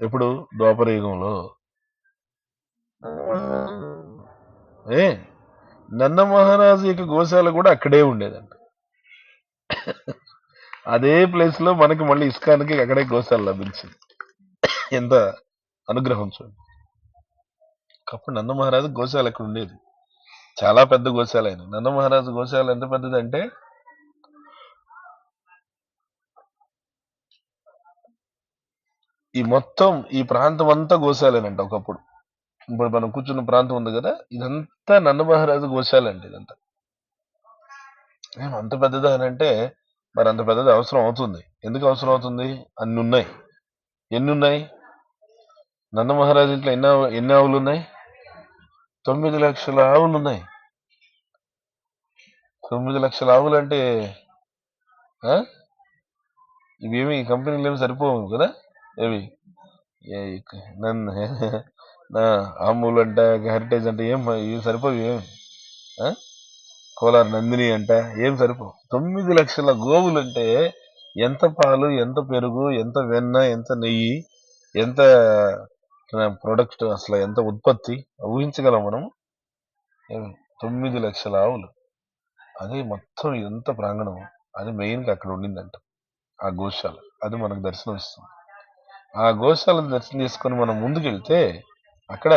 ఎప్పుడు ద్వాపర యుగంలో నన్న మహారాజు యొక్క గోశాల కూడా అక్కడే ఉండేదంట. అదే ప్లేస్ లో మనకి మళ్ళీ ఇస్కాన్కి అక్కడే గోశాల లభించింది. ఎంత అనుగ్రహం చూడండి. అప్పుడు నంద మహారాజు గోశాల అక్కడ ఉండేది. చాలా పెద్ద గోశాల. అయిన నంద మహారాజు గోశాల ఎంత పెద్దది అంటే ఈ మొత్తం ఈ ప్రాంతం అంతా గోశాలేనంట ఒకప్పుడు. ఇప్పుడు మనం కూర్చున్న ప్రాంతం ఉంది కదా, ఇదంతా నంద మహారాజు గోశాల అంటే. ఇదంతా అంత పెద్దదా అని అంటే మరి అంత పెద్దది అవసరం అవుతుంది. ఎందుకు అవసరం అవుతుంది? అన్ని ఉన్నాయి. ఎన్ని ఉన్నాయి? నంద మహారాజు ఇంట్లో ఎన్ని ఆవులు ఉన్నాయి? 9 లక్షల ఆవులు ఉన్నాయి. 9 లక్షల ఆవులు అంటే ఇవేమి కంపెనీలు ఏమి సరిపోవు కదా. ఏవి నన్ను అమూల్ అంట, హెరిటేజ్ అంటే ఏం సరిపోవు. ఏమి కోలార్ నందిని అంట ఏం సరిపోవు. 9 లక్షల గోవులు అంటే ఎంత పాలు, ఎంత పెరుగు, ఎంత వెన్న, ఎంత నెయ్యి, ఎంత ప్రొడక్ట్, అసలు ఎంత ఉత్పత్తి ఊహించగలం మనం. 9 లక్షల ఆవులు. అది మొత్తం ఎంత ప్రాంగణం. అది మెయిన్గా అక్కడ ఉండిందంట ఆ గోశాల. అది మనకు దర్శనం ఇస్తుంది. ఆ గోశాలను దర్శనం చేసుకొని మనం ముందుకెళ్తే అక్కడ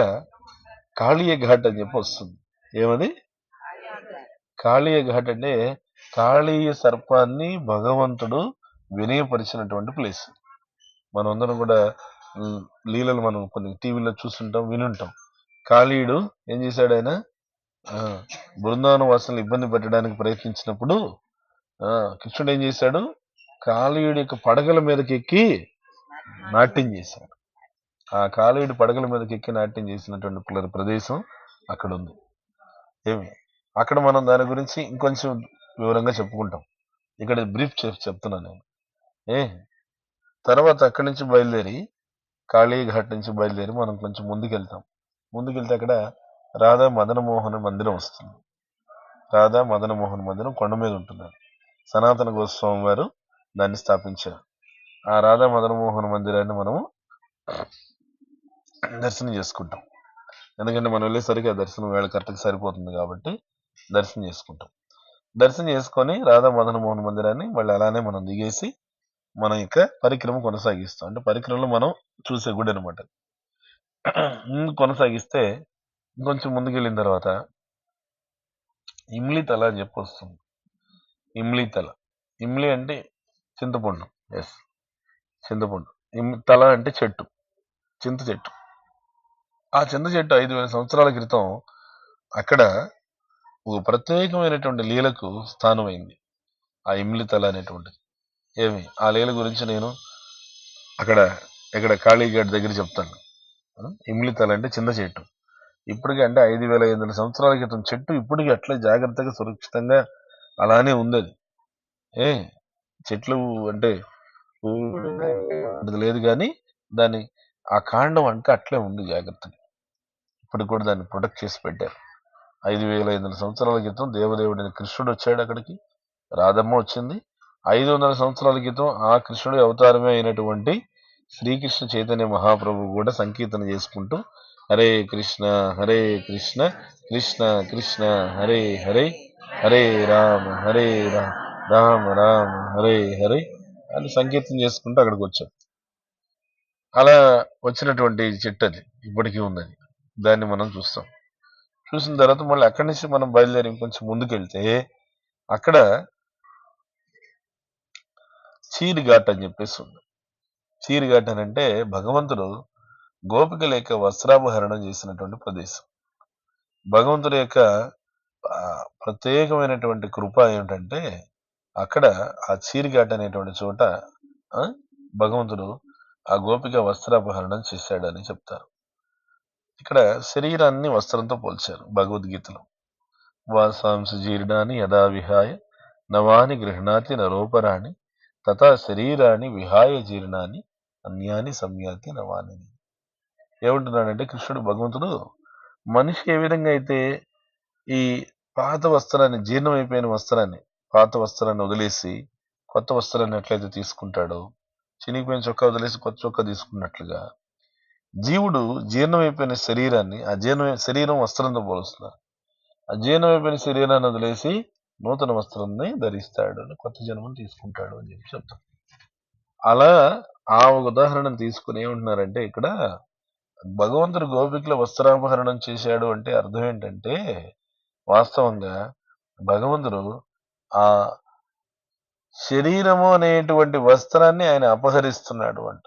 కాళీయ ఘాట్ అని చెప్పి వస్తుంది. ఏమది? కాళీయ ఘాట్ అంటే కాళీయ సర్పాన్ని భగవంతుడు వినయపరిచినటువంటి ప్లేస్. మనం అందరం కూడా లీలలు మనం కొన్ని టీవీలో చూస్తుంటాం, వినుంటాం. కాళీయుడు ఏం చేశాడు? ఆయన బృందావన వాసులను ఇబ్బంది పెట్టడానికి ప్రయత్నించినప్పుడు కృష్ణుడు ఏం చేశాడు? కాళీయుడి యొక్క పడగల మీదకి ఎక్కి నాట్యం చేశాడు. ఆ కాళీయుడి పడగల మీదకి ఎక్కి నాట్యం చేసినటువంటి ప్రదేశం అక్కడ ఉంది. ఏమి అక్కడ మనం దాని గురించి ఇంకొంచెం వివరంగా చెప్పుకుంటాం. ఇక్కడ బ్రీఫ్ చెప్తున్నాను నేను. తర్వాత అక్కడి నుంచి బయలుదేరి కాళీఘాట్ నుంచి బయలుదేరి మనం కొంచెం ముందుకెళ్తాం. ముందుకెళ్తే అక్కడ రాధా మదనమోహన మందిరం వస్తుంది. రాధా మదనమోహన్ మందిరం కొండ మీద ఉంటుంది. సనాతన గోస్వామి వారు దాన్ని స్థాపించారు. ఆ రాధా మదనమోహన్ మందిరాన్ని మనము దర్శనం చేసుకుంటాం. ఎందుకంటే మనం వెళ్ళేసరికి ఆ దర్శనం వేళ కరెక్ట్గా సరిపోతుంది కాబట్టి దర్శనం చేసుకుంటాం. దర్శనం చేసుకొని రాధా మదనమోహన్ మందిరాన్ని మళ్ళీ అలానే మనం దిగేసి మనం ఇక పరిక్రమ కొనసాగిస్తాం. అంటే పరిక్రమలో మనం చూసే గుడి అనమాట. కొనసాగిస్తే ఇంకొంచెం ముందుకెళ్ళిన తర్వాత ఇమ్లి తల అని చెప్పి వస్తుంది. ఇమ్లి తల. ఇమ్లి అంటే చింతపండు. ఎస్, చింతపండు. తల అంటే చెట్టు, చింత చెట్టు. ఆ చింత చెట్టు 5,000 సంవత్సరాల క్రితం అక్కడ ఒక ప్రత్యేకమైనటువంటి లీలకు స్థానమైంది ఆ ఇమ్లి తల అనేటువంటిది. ఏమి ఆ లీల గురించి నేను ఇక్కడ కాళీఘాట్ దగ్గర చెప్తాను. ఇమ్లి తల అంటే చింత చెట్టు. ఇప్పటికీ అంటే 5,500 సంవత్సరాల క్రితం చెట్టు ఇప్పటికీ అట్లే జాగ్రత్తగా సురక్షితంగా అలానే ఉంది అది. ఏ చెట్లు అంటే అది లేదు కానీ దాని ఆ కాండం అంటే అట్లే ఉంది జాగ్రత్తగా. ఇప్పటికి కూడా దాన్ని ప్రొటెక్ట్ చేసి పెట్టారు. 5,500 సంవత్సరాల క్రితం దేవదేవుడైన కృష్ణుడు వచ్చాడు అక్కడికి, రాధమ్మ వచ్చింది. 500 సంవత్సరాల క్రితం ఆ కృష్ణుడి అవతారమే అయినటువంటి శ్రీకృష్ణ చైతన్య మహాప్రభు కూడా సంకీర్తన చేసుకుంటూ హరే కృష్ణ కృష్ణ కృష్ణ హరే హరే హరే రామ రామ రామ హరే హరే అని సంకీర్తన చేసుకుంటూ అక్కడికి వచ్చాం. అలా వచ్చినటువంటి చెట్టు అది ఇప్పటికీ ఉందని దాన్ని మనం చూస్తాం. చూసిన తర్వాత మళ్ళీ అక్కడి నుంచి మనం బయలుదేరి ఇంకొంచెం ముందుకెళ్తే అక్కడ చీరిఘాట్ అని చెప్పేసి ఉంది. చీరిఘాట్ అని అంటే భగవంతుడు గోపికల యొక్క వస్త్రాపహరణం చేసినటువంటి ప్రదేశం. భగవంతుడి యొక్క ప్రత్యేకమైనటువంటి కృప ఏమిటంటే అక్కడ ఆ చీరిఘాట్ అనేటువంటి చోట భగవంతుడు ఆ గోపిక వస్త్రాపహరణం చేశాడని చెప్తారు. ఇక్కడ శరీరాన్ని వస్త్రంతో పోల్చారు భగవద్గీతలో. వాసాంసి జీర్ణాన్ని యథా విహాయ నవాని గృహణాతి నరోపరాణి తథా శరీరాన్ని విహాయ జీర్ణాన్ని అన్యాని సంయాతి నవాని. ఏమంటున్నాడంటే కృష్ణుడు భగవంతుడు మనిషి ఏ విధంగా అయితే ఈ పాత వస్త్రాన్ని, జీర్ణమైపోయిన వస్త్రాన్ని, పాత వస్త్రాన్ని వదిలేసి కొత్త వస్త్రాన్ని ఎట్లయితే తీసుకుంటాడో, చినిగిపోయిన చొక్కా వదిలేసి కొత్త చొక్కా తీసుకున్నట్లుగా జీవుడు జీర్ణమైపోయిన శరీరాన్ని, శరీరం వస్త్రంతో పోలుస్తున్నారు. అజీర్ణమైపోయిన శరీరాన్ని వదిలేసి నూతన వస్త్రాన్ని ధరిస్తాడు, కొత్త జన్మను తీసుకుంటాడు అని చెప్పి చెప్తాం. అలా ఆ ఉదాహరణను తీసుకుని ఏమంటున్నారంటే ఇక్కడ భగవంతుడు గోపికల వస్త్రాపహరణం చేశాడు అంటే అర్థం ఏంటంటే వాస్తవంగా భగవంతుడు ఆ శరీరము అనేటువంటి వస్త్రాన్ని ఆయన అపహరిస్తున్నాడు అంట.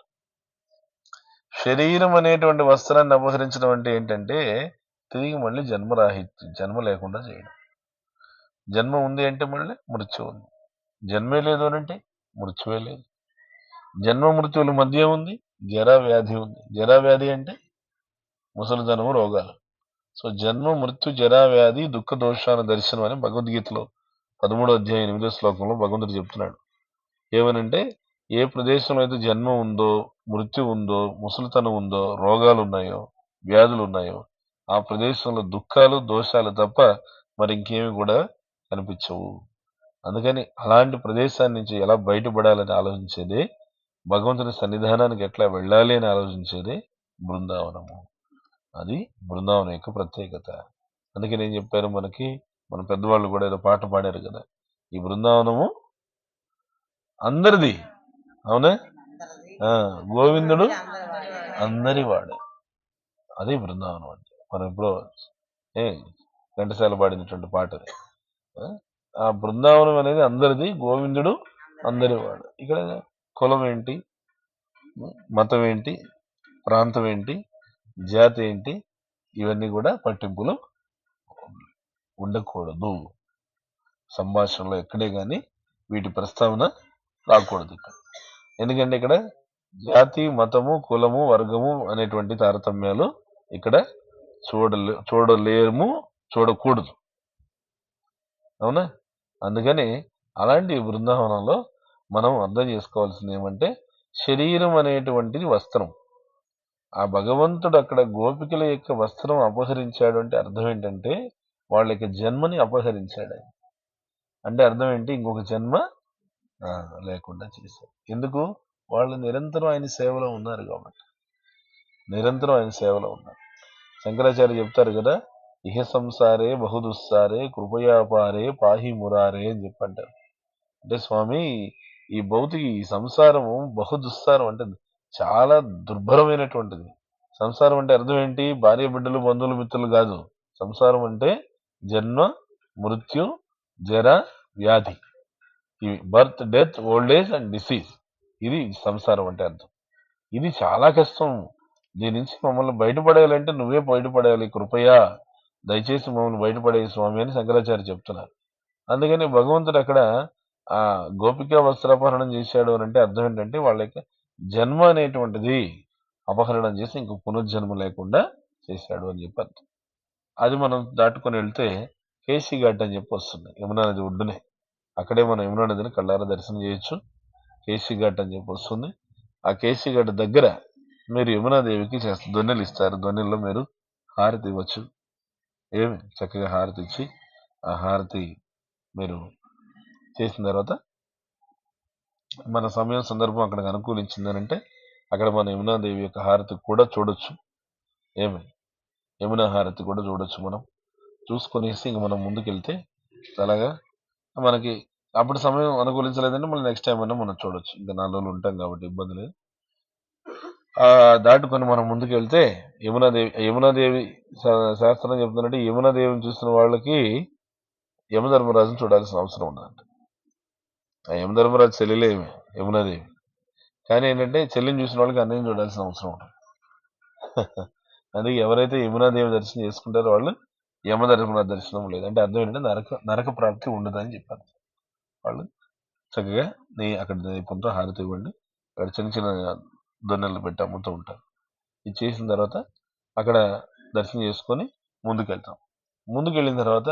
శరీరం అనేటువంటి వస్త్రాన్ని అపహరించడం అంటే ఏంటంటే తిరిగి మళ్ళీ జన్మ లేకుండా చేయడం. జన్మ ఉంది అంటే మళ్ళీ మృత్యు ఉంది. జన్మే లేదు అని అంటే మృత్యువే లేదు. జన్మ మృత్యువుల మధ్య ఉంది జరా వ్యాధి ఉంది. జరా వ్యాధి అంటే ముసలితనము, రోగాలు. సో జన్మ మృత్యు జరా వ్యాధి దుఃఖ దోషాల దర్శనం అని భగవద్గీతలో 13వ అధ్యాయం 8వ శ్లోకంలో భగవంతుడు చెప్తున్నాడు. ఏమనంటే ఏ ప్రదేశంలో అయితే జన్మ ఉందో, మృత్యు ఉందో, ముసలితనం ఉందో, రోగాలు ఉన్నాయో, వ్యాధులు ఉన్నాయో ఆ ప్రదేశంలో దుఃఖాలు, దోషాలు తప్ప మరి ఇంకేమి కూడా కనిపించవు. అందుకని అలాంటి ప్రదేశాన్ని నుంచి ఎలా బయటపడాలని ఆలోచించేది, భగవంతుని సన్నిధానానికి ఎట్లా వెళ్ళాలి అని ఆలోచించేది బృందావనము. అది బృందావనం యొక్క ప్రత్యేకత. అందుకే నేను చెప్పారు, మనకి మన పెద్దవాళ్ళు కూడా ఏదో పాట పాడారు కదా, ఈ బృందావనము అందరిది. అవునా? గోవిందుడు అందరి వాడు. అది బృందావనం అంటే. మనం ఇప్పుడు ఘంటసాల పాడినటువంటి పాట. ఆ బృందావనం అనేది అందరిది, గోవిందుడు అందరి వాడు. ఇక్కడ కులం ఏంటి, మతం ఏంటి, ప్రాంతం ఏంటి, జాతి ఏంటి, ఇవన్నీ కూడా పట్టింపులు ఉండకూడదు. సంభాషణలో ఎక్కడే కానీ వీటి ప్రస్తావన రాకూడదు ఇక్కడ. ఎందుకంటే ఇక్కడ జాతి, మతము, కులము, వర్గము అనేటువంటి తారతమ్యాలు ఇక్కడ చూడలేము, చూడకూడదు. అవునా? అందుకని అలాంటి బృందావనంలో మనం అర్థం చేసుకోవాల్సింది ఏమంటే శరీరం అనేటువంటిది వస్త్రం. ఆ భగవంతుడు అక్కడ గోపికల యొక్క వస్త్రం అపహరించాడు అంటే అర్థం ఏంటంటే వాళ్ళ యొక్క జన్మని అపహరించాడు. అంటే అర్థం ఏంటి, ఇంకొక జన్మ లేకుండా చేశాడు. ఎందుకు? వాళ్ళు నిరంతరం ఆయన సేవలో ఉన్నారు కాబట్టి. నిరంతరం ఆయన సేవలో ఉన్నారు. శంకరాచార్య చెప్తారు కదా, ఇహ సంసారే బహుదుస్సారే కృపయాపారే పాహి మురారే అని చెప్పంటారు. అంటే స్వామి, ఈ భౌతిక ఈ సంసారము బహుదుస్సారం అంటే చాలా దుర్భరమైనటువంటిది. సంసారం అంటే అర్థం ఏంటి? భార్య బిడ్డలు, బంధువులు, మిత్రులు కాదు. సంసారం అంటే జన్మ, మృత్యు, జర, వ్యాధి. ఇవి birth, death, old age and disease. ఇది సంసారం అంటే అర్థం. ఇది చాలా కష్టం. దీని నుంచి మమ్మల్ని బయటపడేయాలంటే నువ్వే బయటపడేయాలి, కృపయా దయచేసి మమ్మల్ని బయటపడే స్వామి అని శంకరాచార్య చెప్తున్నారు. అందుకని భగవంతుడు అక్కడ ఆ గోపిక వస్త్రాపహరణం చేశాడు అని అంటే అర్థం ఏంటంటే వాళ్ళకి జన్మ అనేటువంటిది అపహరణం చేసి ఇంకో పునర్జన్మ లేకుండా చేశాడు అని చెప్పి అర్థం. అది మనం దాటుకొని వెళ్తే కేసీ ఘాట్ అని చెప్పి వస్తుంది యమునా నది ఒడ్డునే. అక్కడే మనం యమునా నదిని కళ్ళారా దర్శనం చేయొచ్చు. కేసీ ఘాట్ అని చెప్పి వస్తుంది. ఆ కేసీ ఘాట్ దగ్గర మీరు యమునాదేవికి దొన్నెలు ఇస్తారు. దొన్నెల్లో మీరు హారతి ఇవ్వచ్చు. ఏమి చక్కగా హారతి ఇచ్చి ఆ హారతి మీరు చేసిన తర్వాత మన సమయం సందర్భం అక్కడికి అనుకూలించిందనంటే అక్కడ మన యమునాదేవి యొక్క హారతి కూడా చూడొచ్చు. ఏమి యమునా హారతి కూడా చూడొచ్చు. మనం చూసుకొనేసి ఇంక మనం ముందుకెళ్తే అలాగా మనకి అప్పుడు సమయం అనుకూలించలేదంటే మళ్ళీ నెక్స్ట్ టైం అన్నా మనం చూడొచ్చు. ఇంకా 4 రోజులు ఉంటాం కాబట్టి ఇబ్బంది లేదు. దాటుకొని మనం ముందుకు వెళ్తే యమునాదేవి శాస్త్రం చెప్తున్నట్టు యమునాదేవిని చూసిన వాళ్ళకి యమధర్మరాజుని చూడాల్సిన అవసరం ఉండదంట. ఆ యమధర్మరాజు చెల్లెలేమి యమునాదేవి. కానీ ఏంటంటే చెల్లిని చూసిన వాళ్ళకి అన్నయ్యని చూడాల్సిన అవసరం ఉంటుంది. అందుకే ఎవరైతే యమునాదేవి దర్శనం చేసుకుంటారో వాళ్ళు యమధర్మరాజు దర్శనం లేదు. అంటే అర్థం ఏంటంటే నరక ప్రాప్తి ఉండదని చెప్పారు. వాళ్ళు చక్కగా అక్కడ దీపంతో హారతి ఇవ్వండి. అక్కడ చిన్న చిన్న దొన్నెలు పెట్టి అమ్ముతూ ఉంటారు. ఇది చేసిన తర్వాత అక్కడ దర్శనం చేసుకొని ముందుకెళ్తాం. ముందుకెళ్ళిన తర్వాత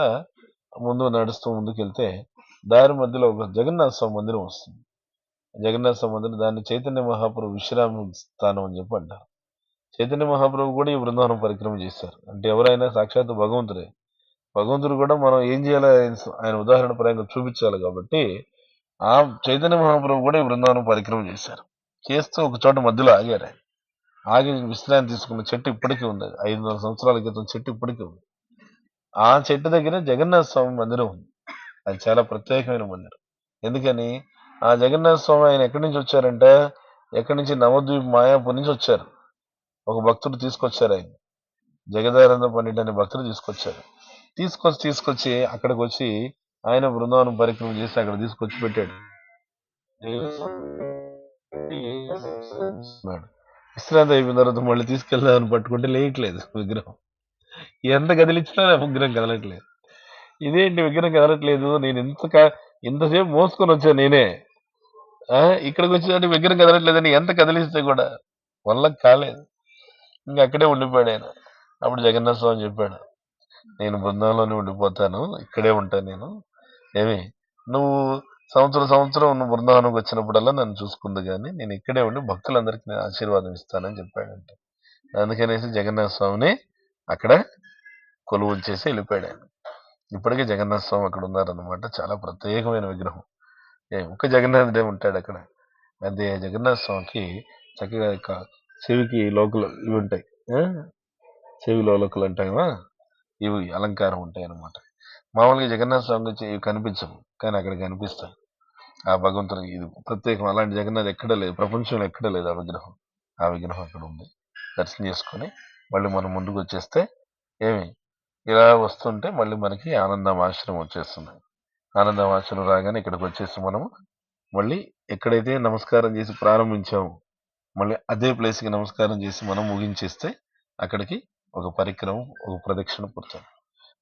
ముందు నడుస్తూ ముందుకెళ్తే దారి మధ్యలో ఒక జగన్నాథ స్వామి మందిరం వస్తుంది. జగన్నాథ స్వామి మందిరం, దాన్ని చైతన్య మహాప్రభు విశ్రామ స్థానం అని చెప్పి అంటారు. చైతన్య మహాప్రభు కూడా ఈ బృందావనం పరిక్రమ చేశారు. అంటే ఎవరైనా సాక్షాత్ భగవంతుడే. భగవంతుడు కూడా మనం ఏం చేయాలో ఆయన ఉదాహరణ పరంగా చూపించాలి కాబట్టి ఆ చైతన్య మహాప్రభు కూడా ఈ బృందావనం పరిక్రమ చేశారు. చేస్తూ ఒక చోట మధ్యలో ఆగారు. ఆగి విశ్రాంతి తీసుకున్న చెట్టు ఇప్పటికీ ఉంది. 500 సంవత్సరాల క్రితం చెట్టు ఇప్పటికీ ఉంది. ఆ చెట్టు దగ్గర జగన్నాథ స్వామి మందిరం ఉంది. అది చాలా ప్రత్యేకమైన మందిరం. ఎందుకని ఆ జగన్నాథ స్వామి ఆయన ఎక్కడి నుంచి వచ్చారంటే ఎక్కడి నుంచి నవద్వీప్ మాయాపూర్ నుంచి వచ్చారు. ఒక భక్తుడు తీసుకొచ్చారు. ఆయన జగదానంద పండిట్ అనే భక్తుడు తీసుకొచ్చారు. తీసుకొచ్చి అక్కడికి వచ్చి ఆయన బృందావనం పరిక్రమ చేసి అక్కడ తీసుకొచ్చి పెట్టాడు. విశ్రాంతి అయిపోయిన తర్వాత మళ్ళీ తీసుకెళ్దామని పట్టుకుంటే లేయట్లేదు విగ్రహం. ఎంత కదిలించినా విగ్రహం కదలట్లేదు. ఇదేంటి విగ్రహం కదలట్లేదు, నేను ఇంతసేపు మోసుకొని వచ్చాను నేనే, ఇక్కడికి వచ్చేటట్టు విగ్రహం కదలట్లేదని ఎంత కదిలిస్తే కూడా వల్ల కాలేదు. ఇంకా అక్కడే ఉండిపోయాడు ఆయన. అప్పుడు జగన్నాథ స్వామి చెప్పాడు, నేను బృందంలోనే ఉండిపోతాను, ఇక్కడే ఉంటాను నేను. ఏమి నువ్వు సంవత్సరం నువ్వు బృందావనంకి వచ్చినప్పుడల్లా నన్ను చూసుకుంది, కానీ నేను ఇక్కడే ఉండి భక్తులందరికీ నేను ఆశీర్వాదం ఇస్తానని చెప్పాడంట. అందుకనేసి జగన్నాథ స్వామిని అక్కడ కొలువు చేసి వెళ్ళిపోయాడు ఆయన. ఇప్పటికే జగన్నాథ స్వామి అక్కడ ఉన్నారనమాట. చాలా ప్రత్యేకమైన విగ్రహం. ఒక్క జగన్నాథుడే ఉంటాడు అక్కడ. అదే జగన్నాథ స్వామికి చక్కగా చెవికి లోకలు ఇవి ఉంటాయి, చెవి లోలకులు అంటామా, ఇవి అలంకారం ఉంటాయి అన్నమాట. మామూలుగా జగన్నాథ స్వామి ఇవి కనిపించవు, కానీ అక్కడ కనిపిస్తాయి. ఆ భగవంతుని ఇది ప్రత్యేకం. అలాంటి జగన్నాథ్ ఎక్కడ లేదు, ప్రపంచంలో ఎక్కడ లేదు ఆ విగ్రహం. ఆ విగ్రహం అక్కడ ఉంది. దర్శనం చేసుకొని మళ్ళీ మనం ముందుకు వచ్చేస్తే ఇలా వస్తుంటే మళ్ళీ మనకి ఆనందం ఆశ్రమం వచ్చేస్తుంది. ఆనందం ఆశ్రమం రాగానే ఇక్కడికి వచ్చేసి మనము మళ్ళీ ఎక్కడైతే నమస్కారం చేసి ప్రారంభించాము మళ్ళీ అదే ప్లేస్కి నమస్కారం చేసి మనం ముగించేస్తే అక్కడికి ఒక పరిక్రమ, ఒక ప్రదక్షిణ పూర్తి.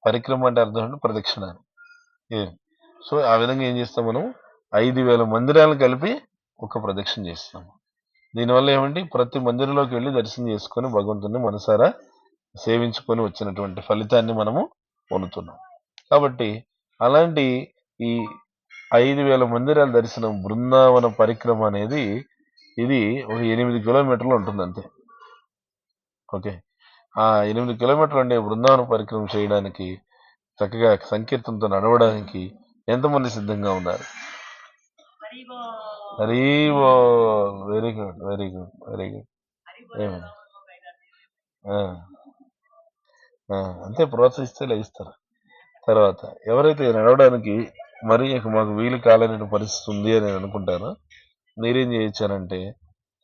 పరిక్రమ అంటే అర్థం అంటే ప్రదక్షిణ. సో ఆ విధంగా ఏం చేస్తాం, మనం 5,000 మందిరాలు కలిపి ఒక ప్రదక్షిణ చేస్తాము. దీనివల్ల ఏమంటే ప్రతి మందిరంలోకి వెళ్ళి దర్శనం చేసుకొని భగవంతుని మనసారా సేవించుకొని వచ్చినటువంటి ఫలితాన్ని మనము పొందుతున్నాం. కాబట్టి అలాంటి ఈ 5,000 మందిరాల దర్శనం బృందావన పరిక్రమ అనేది ఇది ఒక 8 కిలోమీటర్లు ఉంటుంది అంతే. ఓకే, ఆ 8 కిలోమీటర్లు అంటే బృందావన పరిక్రమ చేయడానికి చక్కగా సంకీర్తనతో నడవడానికి ఎంతమంది సిద్ధంగా ఉన్నారు? హరివో, very good, very good, very good. అంతే, ప్రోత్సహిస్తే లేస్తారు. తర్వాత ఎవరైతే నడవడానికి మరి మాకు వీలు కాలేని పరిస్థితి ఉంది అని అనుకుంటారో మీరేం చేయొచ్చారంటే,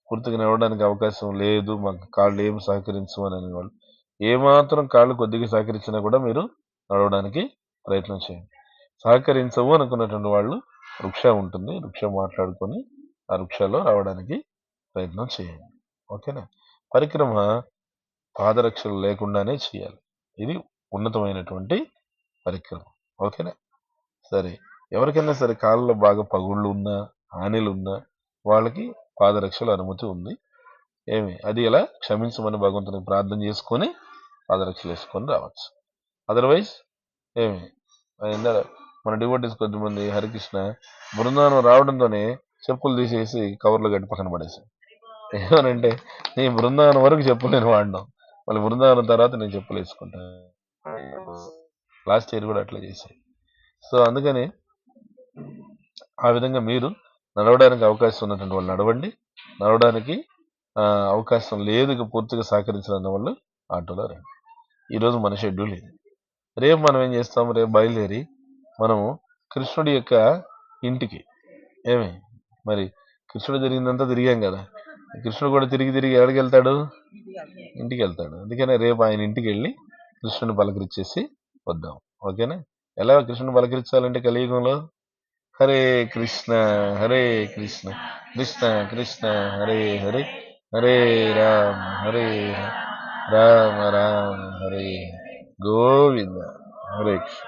పూర్తిగా నడవడానికి అవకాశం లేదు, మాకు కాళ్ళు ఏమి సహకరించు అని అనేవాళ్ళు ఏమాత్రం కాళ్ళు కొద్దిగా సహకరించినా కూడా మీరు నడవడానికి ప్రయత్నం చేయండి. సహకరించవు అనుకున్నటువంటి వాళ్ళు వృక్ష ఉంటుంది, వృక్ష మాట్లాడుకొని ఆ వృక్షాల్లో రావడానికి ప్రయత్నం చేయండి. ఓకేనా? పరిక్రమ పాదరక్షలు లేకుండానే చేయాలి. ఇది ఉన్నతమైనటువంటి పరిక్రమ. ఓకేనా? సరే, ఎవరికైనా సరే కాళ్ళలో బాగా పగుళ్ళు ఉన్నా, హానిలు ఉన్నా వాళ్ళకి పాదరక్షల అనుమతి ఉంది. అది ఎలా క్షమించమని భగవంతునికి ప్రార్థన చేసుకొని పాదరక్షలు వేసుకొని రావచ్చు. అదర్వైజ్ ఏమి ఇందాక మన డివోటీస్ కొద్దిమంది హరికృష్ణ బృందావనం రావడంతోనే చెప్పులు తీసేసి కవర్లో గట్టి పక్కన పడేసి ఏమనంటే నీ బృందావనం వరకు చెప్పులు నేను వాడినాం, మళ్ళీ బృందావనం తర్వాత నేను చెప్పులు వేసుకుంటాను. లాస్ట్ ఇయర్ కూడా అట్లా చేశాయి. సో అందుకని ఆ విధంగా మీరు నడవడానికి అవకాశం ఉన్నటువంటి వాళ్ళు నడవండి, నడవడానికి అవకాశం లేదు పూర్తిగా సహకరించిన వాళ్ళు ఆటోలో రండి. ఈరోజు మన షెడ్యూల్ ఇది. రేపు మనం ఏం చేస్తాం, రేపు బయలుదేరి మనము కృష్ణుడి యొక్క ఇంటికి ఏమి మరి కృష్ణుడు జరిగిందంతా తిరిగాం కదా, కృష్ణుడు కూడా తిరిగి తిరిగి ఎక్కడికి వెళ్తాడు, ఇంటికి వెళ్తాడు. అందుకనే రేపు ఆయన ఇంటికి వెళ్ళి కృష్ణుని పలకరించేసి వద్దాం. ఓకేనా? ఎలా కృష్ణుని పలకరించాలంటే కలియుగంలో హరే కృష్ణ హరే కృష్ణ కృష్ణ కృష్ణ హరే హరే హరే రామ హరే రామ రామ హరే గోవింద హరే కృష్ణ.